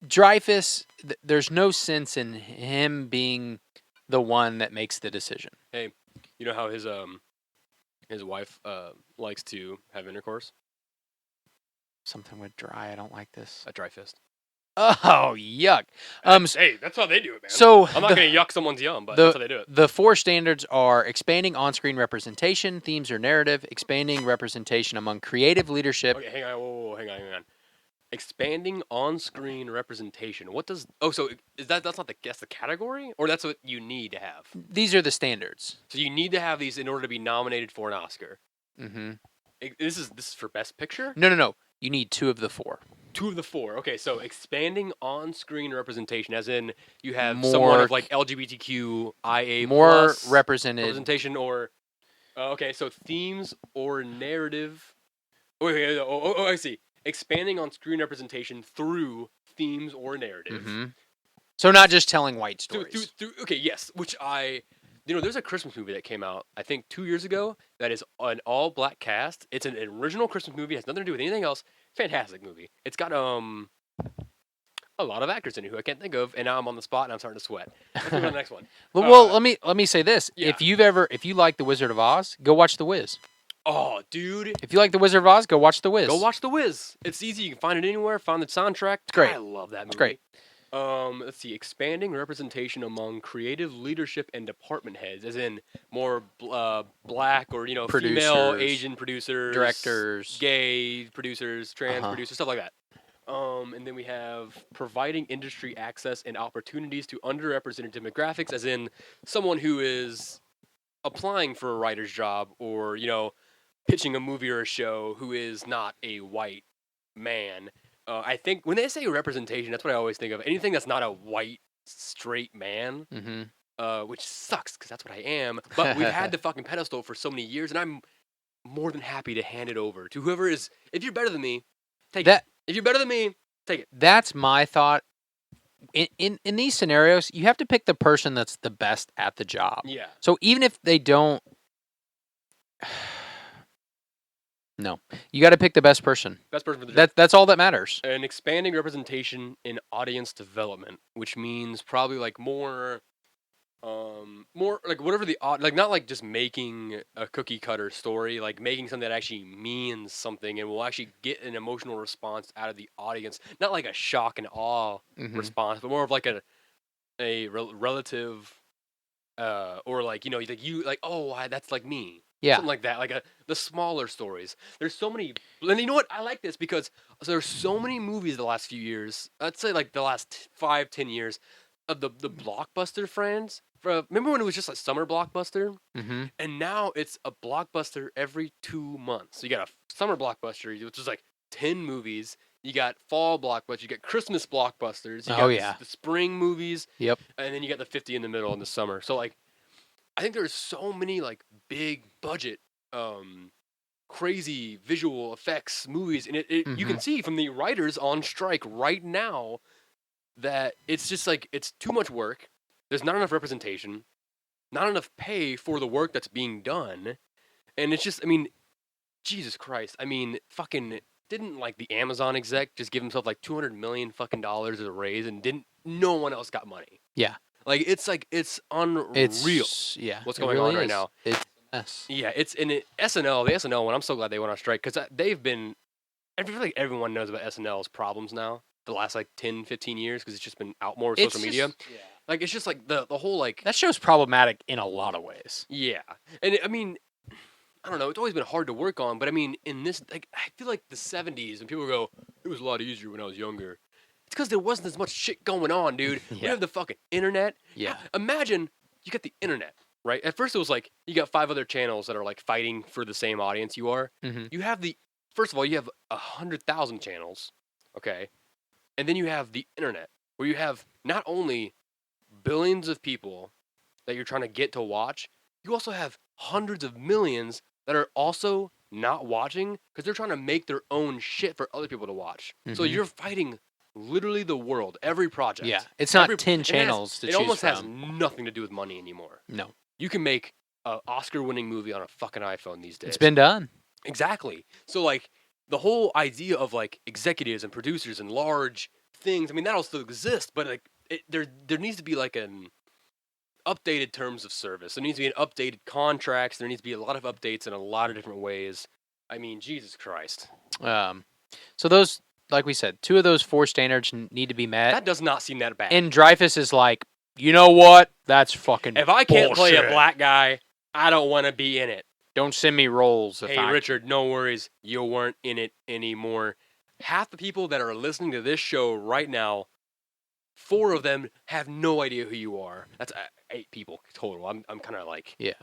Dreyfuss, there's no sense in him being the one that makes the decision. Hey, you know how his wife likes to have intercourse? Something with dry. I don't like this. A dry fist. Oh, yuck. Hey, that's how they do it, man. So I'm not going to yuck someone's yum, but the- that's how they do it. The 4 standards are expanding on-screen representation, themes or narrative, expanding representation among creative leadership. Okay, hang on. Whoa, hang on. Expanding on-screen representation. What does? Oh, so that's not the category, or that's what you need to have. These are the standards. So you need to have these in order to be nominated for an Oscar. Mm-hmm. This is for Best Picture. No. You need 2 of the 4. 2 of the 4. Okay, so expanding on-screen representation, as in you have More- someone of like LGBTQIA More plus representation, or okay, so themes or narrative. Wait, I see. Expanding on-screen representation through themes or narrative. Mm-hmm. So not just telling white stories. Okay, yes. Which there's a Christmas movie that came out, I think 2 years ago, that is an all-black cast. It's an original Christmas movie. It has nothing to do with anything else. Fantastic movie. It's got a lot of actors in it who I can't think of, and now I'm on the spot and I'm starting to sweat. Let's move on to the next one. Well, let me say this: yeah. if you like The Wizard of Oz, go watch The Wiz. Oh, dude. If you like The Wizard of Oz, go watch The Wiz. Go watch The Wiz. It's easy. You can find it anywhere. Find the soundtrack. It's great. I love that movie. It's great. Let's see. Expanding representation among creative leadership and department heads, as in more black or female, Producers, Asian producers, directors, gay producers, trans Uh-huh. producers, stuff like that. And then we have providing industry access and opportunities to underrepresented demographics, as in someone who is applying for a writer's job or pitching a movie or a show who is not a white man. I think when they say representation, that's what I always think of. Anything that's not a white, straight man. Mm-hmm. which sucks because that's what I am. But we've had the fucking pedestal for so many years, and I'm more than happy to hand it over to whoever is. If you're better than me, take it. If you're better than me, take it. That's my thought. In these scenarios, you have to pick the person that's the best at the job. Yeah. So even if they don't, no, you got to pick the best person. Best person for the job. That's all that matters. An expanding representation in audience development, which means probably like more like whatever like not like just making a cookie cutter story, like making something that actually means something and will actually get an emotional response out of the audience, not like a shock and awe response, but more of like a relative or like oh, that's like me. Yeah. Something like that, like the smaller stories. There's so many, and you know what? I like this because there's so many movies the last few years. I'd say like the last 5-10 years of the blockbuster friends. Remember when it was just a summer blockbuster? Mm-hmm. And now it's a blockbuster every 2 months. So you got a summer blockbuster, which is like 10 movies. You got fall blockbusters. You got Christmas blockbusters. You got the spring movies. Yep. And then you got the 50 in the middle in the summer. So like, I think there's so many like big budget, crazy visual effects movies, and you can see from the writers on strike right now that it's just like it's too much work. There's not enough representation, not enough pay for the work that's being done, and it's just, I mean, Jesus Christ, I mean, fucking didn't like the Amazon exec just give himself like $200 million fucking dollars as a raise, and no one else got money. Yeah. Like it's unreal. What's going on right now? It's a mess. Yeah, the SNL one. I'm so glad they went on strike because they've been. I feel like everyone knows about SNL's problems now. The last like 10, 15 years because it's just been out more with social media. Yeah. Like it's just like the whole like that show's problematic in a lot of ways. Yeah, and I mean, I don't know. It's always been hard to work on, but I mean, in this, like, I feel like the '70s, and people go, "It was a lot easier when I was younger." It's because there wasn't as much shit going on, dude. We have the fucking internet. Yeah. Imagine you got the internet, right? At first, it was like you got 5 other channels that are like fighting for the same audience you are. Mm-hmm. You have first of all, you have 100,000 channels, okay, and then you have the internet, where you have not only billions of people that you're trying to get to watch, you also have hundreds of millions that are also not watching because they're trying to make their own shit for other people to watch. Mm-hmm. So you're fighting literally the world, every project. Yeah, it's not 10 channels to choose from. It almost has nothing to do with money anymore. No. You can make an Oscar-winning movie on a fucking iPhone these days. It's been done. Exactly. So, like, the whole idea of, like, executives and producers and large things, I mean, that'll still exist, but, like, there needs to be, like, an updated terms of service. There needs to be an updated contracts. There needs to be a lot of updates in a lot of different ways. I mean, Jesus Christ. So those, like we said, 2 of those 4 standards need to be met. That does not seem that bad. And Dreyfus is like, you know what? That's fucking If I can't bullshit. play a black guy, I don't want to be in it. Don't send me roles. Richard, no worries. You weren't in it anymore. Half the people that are listening to this show right now, 4 of them have no idea who you are. That's 8 people total. I'm kind of like... Yeah.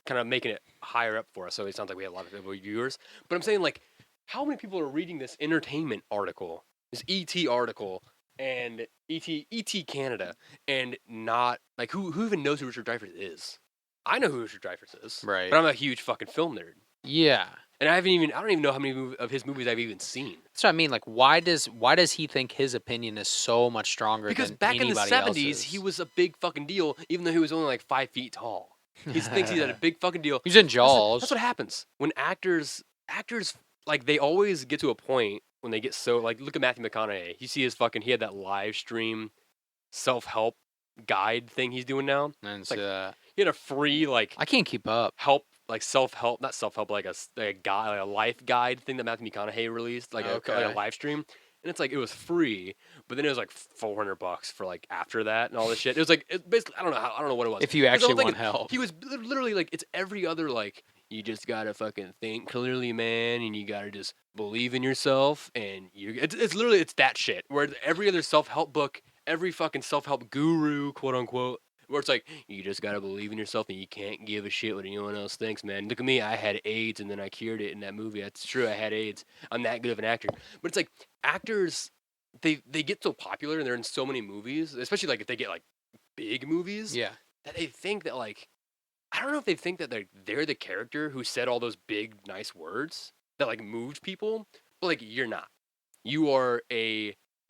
Kind of making it higher up for us, so it sounds like we have a lot of viewers. But I'm saying, like, how many people are reading this entertainment article, this ET article, and ET Canada, and not, like, who even knows who Richard Dreyfuss is? I know who Richard Dreyfuss is. Right. But I'm a huge fucking film nerd. Yeah. And I don't even know how many of his movies I've even seen. That's what I mean. Like, why does he think his opinion is so much stronger because than back in the anybody 70s, else's? he was a big fucking deal, even though he was only like 5 feet tall. He thinks he's a big fucking deal. He's in Jaws. That's what happens when actors like they always get to a point when they get so like look at Matthew McConaughey. You see he had that live stream self-help guide thing he's doing now. And like, he had a free like I can't keep up. Help like self-help, not self-help, like a life guide thing that Matthew McConaughey released, like a live stream. And it's like, it was free, but then it was like $400 for like after that and all this shit. It was like, basically, I don't know what it was. If you actually want help. He was literally like, it's every other like, you just gotta fucking think clearly, man, and you gotta just believe in yourself, and it's literally, it's that shit. Where every other self-help book, every fucking self-help guru, quote unquote, where it's like, you just gotta believe in yourself and you can't give a shit what anyone else thinks, man. Look at me, I had AIDS and then I cured it in that movie. That's true, I had AIDS. I'm that good of an actor. But it's like, actors, they get so popular and they're in so many movies, especially like if they get like big movies. Yeah. that they think that like I don't know if they think that they're the character who said all those big nice words that like moved people, but like you're not. You are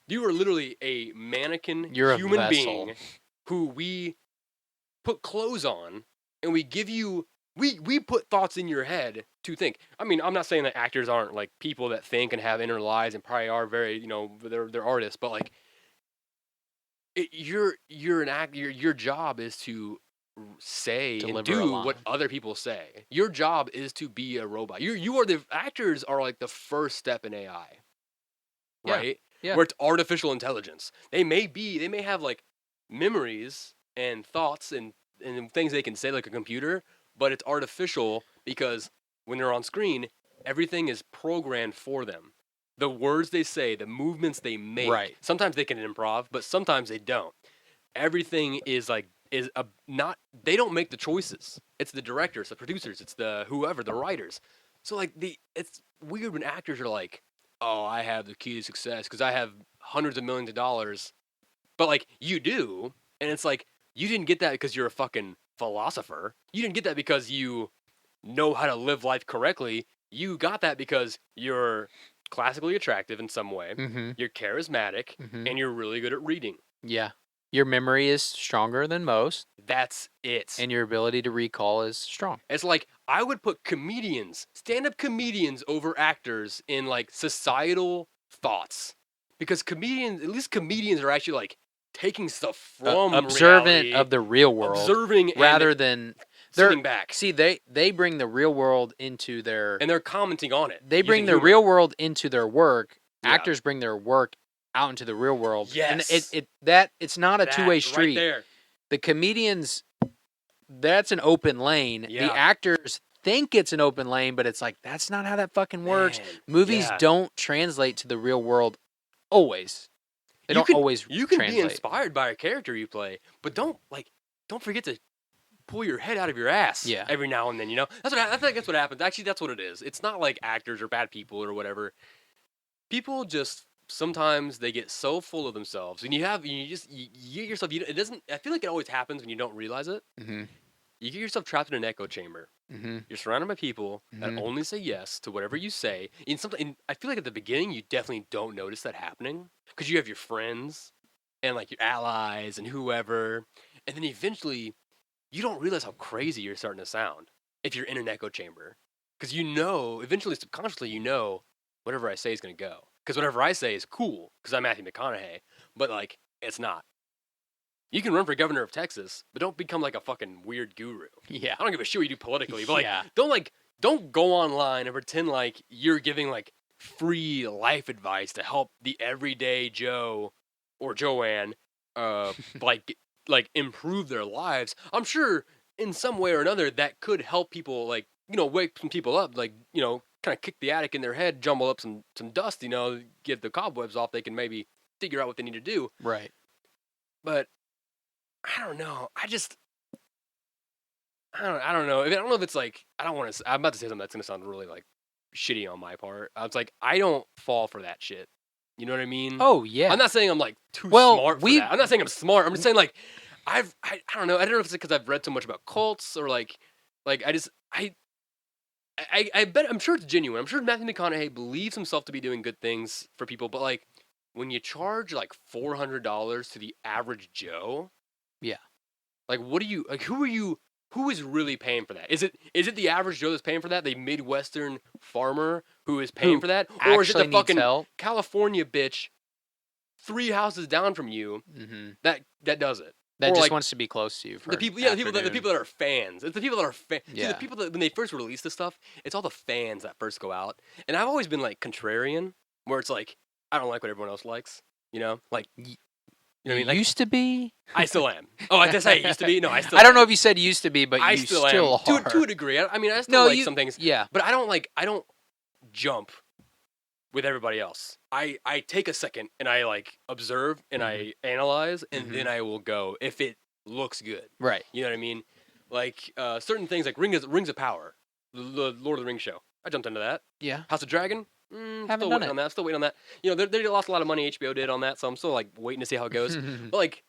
literally a mannequin You're a human vessel. being who we put clothes on and we give you we put thoughts in your head to think. I mean, I'm not saying that actors aren't like people that think and have inner lives and probably are very, they're artists, but like you're an act your job is to say and Deliver a do what line. other people say. Your job is to be a robot. You are the actors are like the first step in AI, Yeah, right? yeah. Where it's artificial intelligence. They may have like memories and thoughts and things they can say like a computer, but it's artificial because when they're on screen, everything is programmed for them. The words they say, the movements they make. Right. Sometimes they can improv, but sometimes they don't. Everything is like not they don't make the choices. It's the directors, the producers, it's the whoever, the writers. So like it's weird when actors are like, "Oh, I have the key to success because I have hundreds of millions of dollars." But like you do, and it's like you didn't get that because you're a fucking philosopher. You didn't get that because you know how to live life correctly. You got that because you're classically attractive in some way. Mm-hmm. You're charismatic, Mm-hmm. and you're really good at reading. Yeah. Your memory is stronger than most, That's it. and your ability to recall is strong. It's like I would put comedians, stand-up comedians, over actors in like societal thoughts, because comedians, at least comedians, are actually like taking stuff from Observant reality, of the real world, observing rather and than sitting back, See, they bring the real world into their. and they're commenting on it. They bring using the humor. real world into their work. Yeah. Actors bring their work out into the real world. Yes. And it's not a That two-way street. Right there. The comedians, that's an open lane. Yeah. The actors think it's an open lane, but it's like that's not how that fucking works. Man, Movies yeah. don't translate to the real world always. They You don't can- always You can translate. be inspired by a character you play, but don't forget to pull your head out of your ass Yeah. every now and then. I think that's what happens. Actually, that's what it is. It's not like actors are bad people or whatever. People just sometimes they get so full of themselves, and you get yourself. It doesn't. I feel like it always happens when you don't realize it. Mm-hmm. You get yourself trapped in an echo chamber. Mm-hmm. You're surrounded by people that Mhm. only say yes to whatever you say. And I feel like at the beginning you definitely don't notice that happening because you have your friends and like your allies and whoever, and then eventually you don't realize how crazy you're starting to sound if you're in an echo chamber, because eventually subconsciously whatever I say is gonna go, because whatever I say is cool because I'm Matthew McConaughey, but like it's not. You can run for governor of Texas, but don't become like a fucking weird guru. Yeah. I don't give a shit what you do politically, but Yeah. don't go online and pretend like you're giving like free life advice to help the everyday Joe or Joanne like improve their lives. I'm sure in some way or another that could help people, like, wake some people up, like, kind of kick the attic in their head, jumble up some dust, get the cobwebs off, they can maybe figure out what they need to do. Right. But I don't know. I don't know. I don't know if it's like, I don't want to. I'm about to say something that's gonna sound really like shitty on my part. I was like, I don't fall for that shit. You know what I mean? Oh yeah. I'm not saying I'm like too Well, smart for that. I'm not saying I'm smart. I'm just saying like I don't know. I don't know if it's because I've read so much about cults or like I bet I'm sure it's genuine. I'm sure Matthew McConaughey believes himself to be doing good things for people, but like when you charge like $400 to the average Joe. Yeah. Like, what do you like? Who is really paying for that? Is it the average Joe that's paying for that? The Midwestern farmer who is paying for that, or is it the actually needs fucking help? California bitch 3 houses down from you Mm-hmm. that does it? That Or, just like, wants to be close to you. For The people that are fans. It's the people that are fans. See, Yeah. the people that when they first release this stuff, it's all the fans that first go out. And I've always been like contrarian, where it's like I don't like what everyone else likes. Like. You know what I mean? Like, used to be. I still am. Oh, I guess I used to be. No, I still. I don't am. know if you said used to be, but I you still still am. are. To a degree. I mean, I still like some things. Yeah. But I don't jump with everybody else. I take a second and I like observe and I analyze and then I will go if it looks good. Right. You know what I mean? Like certain things like Rings of Power, the Lord of the Rings show. I jumped into that. Yeah. House of Dragon. Haven't Still done waiting it. on that. Still waiting on that. They lost a lot of money. HBO did on that, so I'm still like waiting to see how it goes. But like,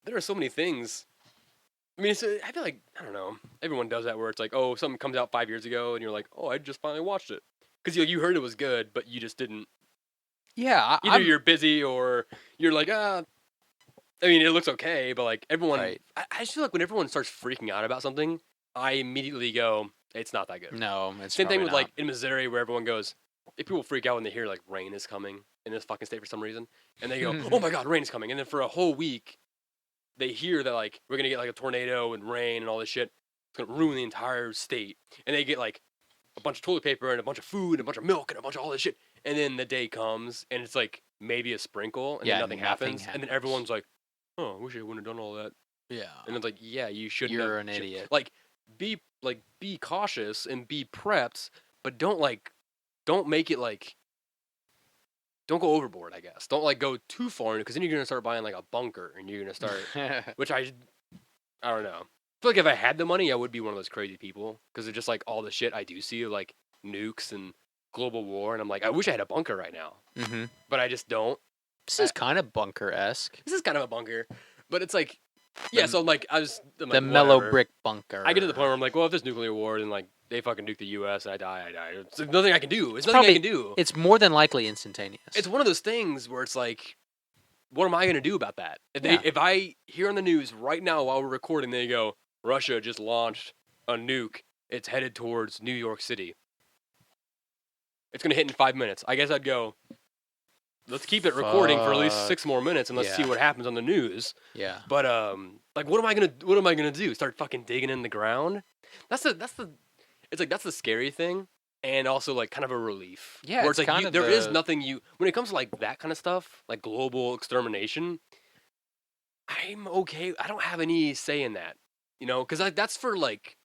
there are so many things I mean, I feel like, I don't know, everyone does that where it's like, oh, something comes out 5 years ago, and you're like, oh, I just finally watched it. Because you heard it was good, but you just didn't. Yeah, Either you're busy or you're like, ah. I mean, it looks okay, but like everyone, Right. I just feel like when everyone starts freaking out about something, I immediately go, it's not that good. No, it's Same thing probably with not. like in Missouri where everyone goes, if people freak out when they hear like rain is coming in this fucking state for some reason, and they go, oh my God, rain is coming. And then for a whole week, they hear that like we're going to get like a tornado and rain and all this shit. It's going to ruin the entire state. And they get like a bunch of toilet paper and a bunch of food and a bunch of milk and a bunch of all this shit. And then the day comes and it's like maybe a sprinkle and Yeah, then nothing happens. And then happens. everyone's like, oh, I wish I wouldn't have done all that. Yeah. And it's like, yeah, you shouldn't. You're an idiot. Like, be cautious and be prepped, but don't make it like, don't go overboard. I guess don't like go too far because then you're gonna start buying like a bunker and you're gonna start, which I don't know. I feel like if I had the money, I would be one of those crazy people because it's just like all the shit I do see like nukes and global war, and I'm like, I wish I had a bunker right now, but I just don't. This is kind of bunker-esque. This is kind of a bunker, but it's like, yeah. So like, I'm the like, Mellow whatever. Brick bunker. I get to the point where I'm like, well, if there's nuclear war, then like they fucking nuke the U.S. and I die. It's nothing I can do. It's nothing probably- I can do. It's more than likely instantaneous. It's one of those things where it's like, what am I gonna do about that? Yeah. If I hear on the news right now while we're recording, they go, Russia just launched a nuke. It's headed towards New York City. It's gonna hit in 5 minutes. I guess I'd go, let's keep it recording for at least 6 more minutes and let's see Yeah. what happens on the news. Yeah. But like what am I gonna do? Start fucking digging in the ground? That's the scary thing, and also like kind of a relief. Yeah, where it's it's kind like of there is the- nothing when it comes to like that kind of stuff, like global extermination. I'm okay. I don't have any say in that, because that's for like.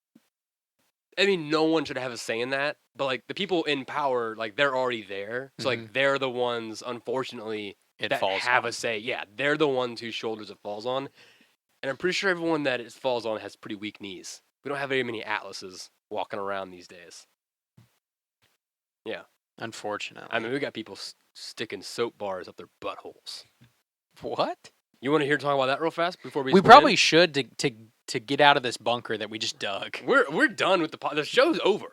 I mean, no one should have a say in that, but like the people in power, like they're already there, so like they're the ones, unfortunately, that falls have on. a say. Yeah, they're the ones whose shoulders it falls on, and I'm pretty sure everyone that it falls on has pretty weak knees. We don't have very many atlases walking around these days. Yeah, Unfortunately. I mean, we got people sticking soap bars up their buttholes. What? You want to hear talk about that real fast before we? We split probably in? should to get out of this bunker that we just dug. We're done with the show's over.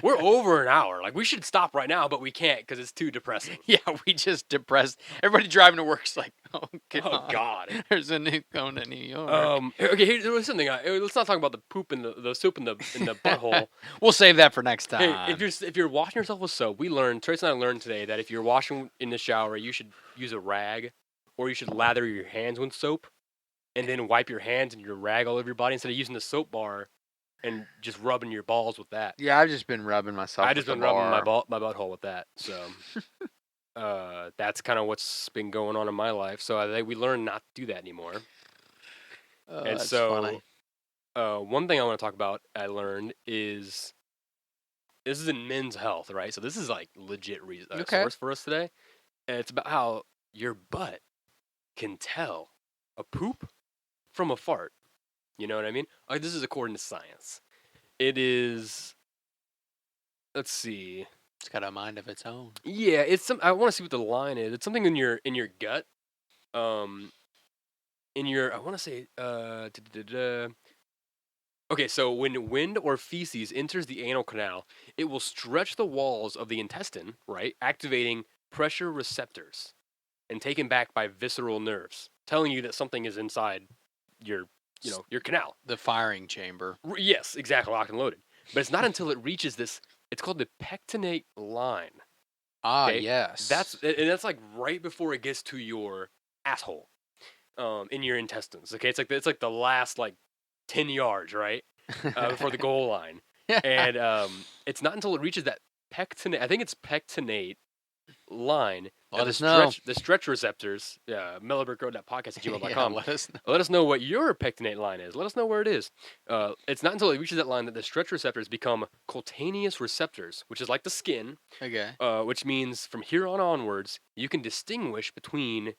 We're over an hour. Like we should stop right now, but we can't because it's too depressing. Yeah, we just depressed. Everybody driving to work's like, oh god, Oh God. there's a nuke going to New York. Okay. There was something. Let's not talk about the poop and the soup in the butthole. We'll save that for next time. Hey, if you're washing yourself with soap, Trace and I learned today that if you're washing in the shower, you should use a rag, or you should lather your hands with soap, and then wipe your hands and your rag all over your body instead of using the soap bar and just rubbing your balls with that. Yeah, I've just been rubbing myself. I just been rubbing my butthole with that. So that's kind of what's been going on in my life. So I think we learned not to do that anymore. Oh, And that's so, funny. one thing I want to talk about I learned is this is in men's health, right? So this is like legit Okay. source for us today. And it's about how your butt can tell a poop from a fart. You know what I mean? Like, this is according to science. It is. Let's see. It's got a mind of its own. Yeah, it's some. I want to see what the line is. It's something in your gut. In your. I want to say. Okay, so when wind or feces enters the anal canal, it will stretch the walls of the intestine, right, activating pressure receptors, and taken back by visceral nerves, telling you that something is inside your canal. The firing chamber. Yes, exactly, locked and loaded. But it's not until it reaches this. It's called the pectinate line. Ah, Okay, yes. That's like right before it gets to your asshole, in your intestines. Okay, it's like the last like 10 yards, right, before the goal line, and it's not until it reaches that pectinate. I think it's pectinate line. Let us know. The stretch receptors. Mellow Brick Road, podcast@gmail.com. Yeah, let us know. Let us know what your pectinate line is. Let us know where it is. It's not until it reaches that line that the stretch receptors become cutaneous receptors, which is like the skin. Okay. Which means from here on onwards, you can distinguish between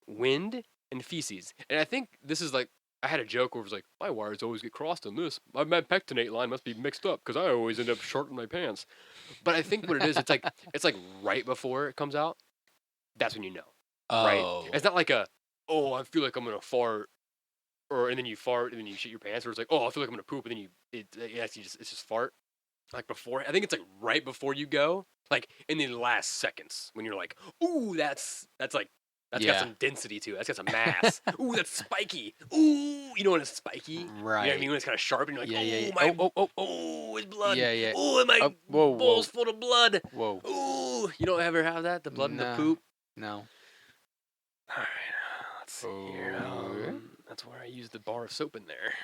wind and feces. And I think this is like, I had a joke where it was like, my wires always get crossed on this. My pectinate line must be mixed up because I always end up shorting my pants. But I think what it is, it's like right before it comes out. That's when you know. Oh. Right? It's not like I feel like I'm gonna fart, and then you fart, and then you shit your pants, or it's like, oh, I feel like I'm gonna poop, and then it's just fart. Like before, I think it's like right before you go, like in the last seconds when you're like, ooh, that's like that's got Yeah. some density to it. That's got some mass. Ooh, that's spiky. Ooh, you know when it's spiky? You know what I Right. mean? When it's kind of sharp, and you're like, Yeah, yeah, yeah. my, Oh. it's blood. Yeah, yeah. Ooh, my Oh, whoa, bowl's whoa. full of blood. Whoa. Ooh, you don't ever have that? The blood and the No. poop? No. All right, let's see here. That's where I use the bar of soap in there.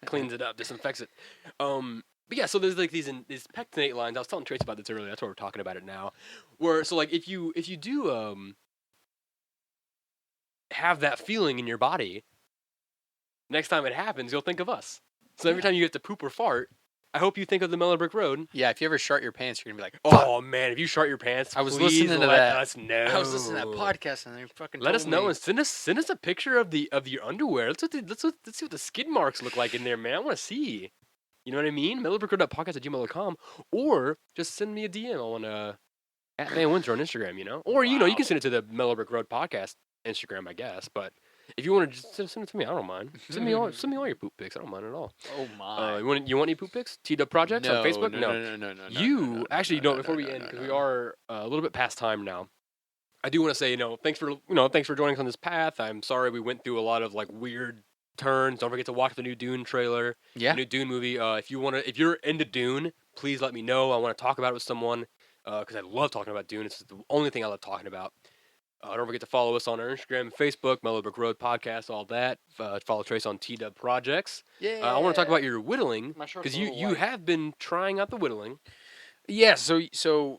Cleans it up, disinfects it. But yeah, so there's like these pectinate lines. I was telling Trace about this earlier. That's why we're talking about it now. Where so like if you do have that feeling in your body, next time it happens, you'll think of us. So every time you have to poop or fart, I hope you think of the Mellow Brick Road. Yeah, if you ever shart your pants, you're gonna be like, oh man, if you shart your pants, I was please listening to let that. us know. I was listening to that podcast and they fucking let told us know me. and send us a picture of your underwear. Let's see what the skid marks look like in there, man. I want to see. You know what I mean? mellowbrickroad.podcast@gmail.com, or just send me a DM on at Van Winter on Instagram. You know, or you can send it to the Mellow Brick Road podcast Instagram, I guess. But if you want to just send it to me, I don't mind. Send me all your poop pics. I don't mind at all. Oh my. You want any poop pics? T-Dub Projects on Facebook? No. You actually don't. Before we end, because we are a little bit past time now. I do want to say, thanks for joining us on this path. I'm sorry we went through a lot of like weird turns. Don't forget to watch the new Dune trailer. Yeah. The new Dune movie. If you're into Dune, please let me know. I want to talk about it with someone because I love talking about Dune. It's the only thing I love talking about. Don't forget to follow us on our Instagram and Facebook, Mellow Brick Road Podcast, all that. Follow Trace on T-Dub Projects. Yeah. I want to talk about your whittling because you white. have been trying out the whittling. Yeah, so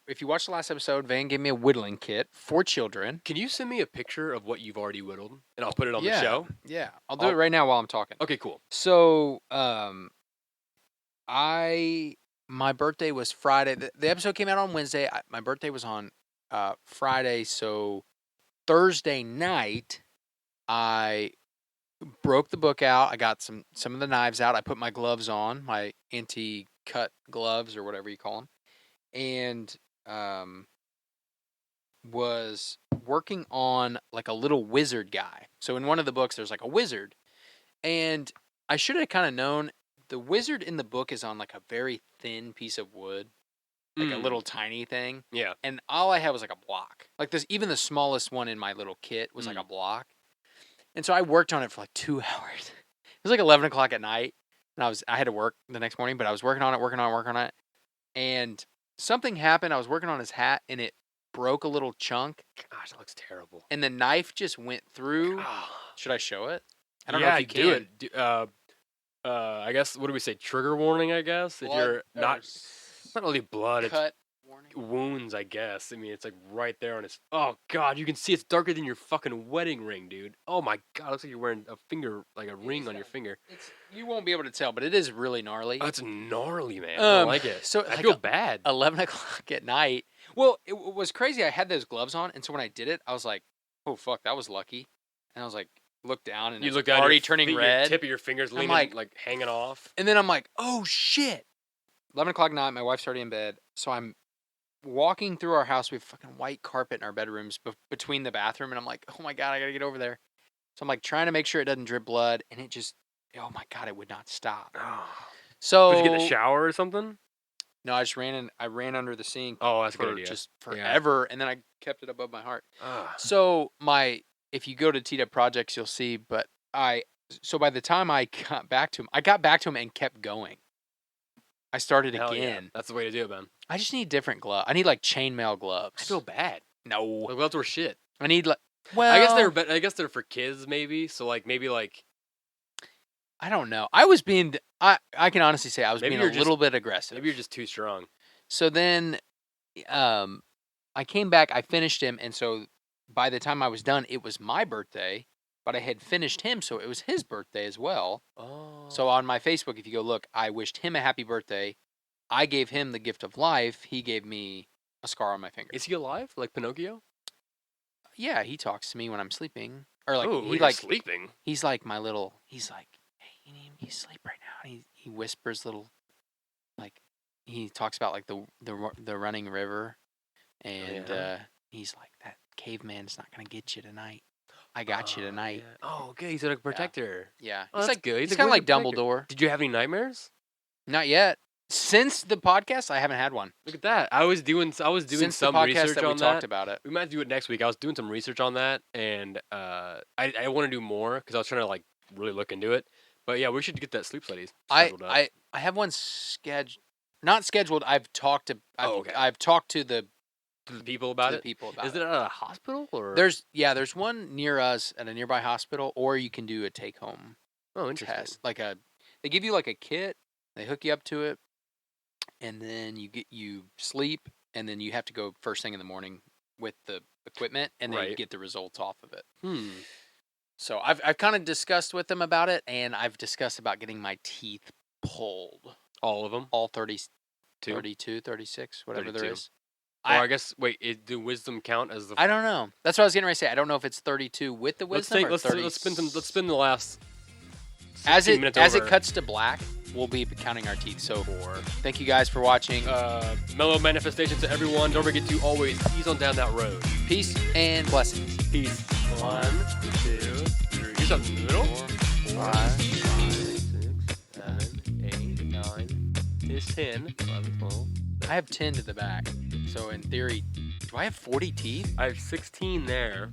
if you watched the last episode, Van gave me a whittling kit for children. Can you send me a picture of what you've already whittled, and I'll put it on the show? Yeah, I'll do it right now while I'm talking. Okay, cool. So, my birthday was Friday. The episode came out on Wednesday. My birthday was on Friday, so Thursday night I broke the book out. I got some of the knives out. I put my gloves on, my anti-cut gloves or whatever you call them. And was working on like a little wizard guy. So in one of the books, there's like a wizard, and I should have kind of known the wizard in the book is on like a very thin piece of wood, like a little tiny thing. Yeah. And all I had was like a block. Like even the smallest one in my little kit was like a block. And so I worked on it for like 2 hours. It was like 11 o'clock at night, and I had to work the next morning, but I was working on it, and something happened. I was working on his hat, and it broke a little chunk. Gosh, that looks terrible. And the knife just went through. Should I show it? I don't know if you do can. it. I guess, what do we say? Trigger warning, I guess? If you're not really blood. Cut warning. Wounds, I guess. I mean, it's like right there on his... Oh, God, you can see it's darker than your fucking wedding ring, dude. Oh, my God, it looks like you're wearing a finger, like a ring on your finger. You won't be able to tell, but it is really gnarly. Oh, it's gnarly, man. I don't like it. So I feel bad. 11 o'clock at night. Well, it was crazy. I had those gloves on, and so when I did it, I was like, oh, fuck, that was lucky. And I was like, looked down, and you looked down, already turning red. Your tip of your fingers leaning, like hanging off. And then I'm like, oh, shit. 11 o'clock at night, my wife's already in bed, so I'm walking through our house. We have fucking white carpet in our bedrooms between the bathroom, and I'm like, oh, my God, I got to get over there. So I'm like trying to make sure it doesn't drip blood, and it just, oh, my God, it would not stop. So did you get in the shower or something? No, I just ran under the sink. Oh, that's a good idea. Just forever, and then I kept it above my heart. Ah. So if you go to T-Dub Projects, you'll see. But so by the time I got back to him and kept going. I started Hell again. Yeah. That's the way to do it, man. I just need different gloves. I need like chainmail gloves. I feel bad. No, the gloves were shit. I need like. Well, I guess they're for kids, maybe. So like maybe like. I don't know. I was being. I can honestly say I was being a little bit aggressive. Maybe you're just too strong. So then, I came back. I finished him, and so by the time I was done, it was my birthday. But I had finished him, so it was his birthday as well. Oh. So on my Facebook, if you go look, I wished him a happy birthday. I gave him the gift of life. He gave me a scar on my finger. Is he alive, like Pinocchio? Yeah, he talks to me when I'm sleeping, or like sleeping. He's like my little. He's like, hey, you sleep right now. And he whispers little, like, he talks about like the running river, and he's like, that caveman's not gonna get you tonight. I got you tonight. Yeah. Oh, okay. He's like a protector. Yeah. Oh, He's that's like good. He's a kind of really like good protector. Dumbledore. Did you have any nightmares? Not yet. Since the podcast, I haven't had one. Look at that. I was doing Since some the podcast research that we on talked that. about it. We might do it next week. I was doing some research on that, and I want to do more because I was trying to like really look into it. But yeah, we should get that sleep studies scheduled up. I have one scheduled. Not scheduled. I've talked to. okay. I've talked to the To the people about it. Is it at a hospital or? There's one near us at a nearby hospital, or you can do a take home interesting. test. They give you like a kit. They hook you up to it, and then you sleep, and then you have to go first thing in the morning with the equipment, and then you get the results off of it. So I've kind of discussed with them about it, and I've discussed about getting my teeth pulled. All of them? All 32, 36, whatever 32. There is. Or I guess, wait, do wisdom count as the... I don't know. That's what I was getting ready to say. I don't know if it's 32 with the wisdom or 30. Let's spend the last as it minutes as over. It cuts to black, we'll be counting our teeth. So thank you guys for watching. Mellow manifestation to everyone. Don't forget to always ease on down that road. Peace and blessings. Peace. 1, 2, 3. Here's something in the middle. 4, 5, 6, 7, 8, 9. Here's 10, 11, 12. I have 10 to the back. So in theory, do I have 40 teeth? I have 16 there.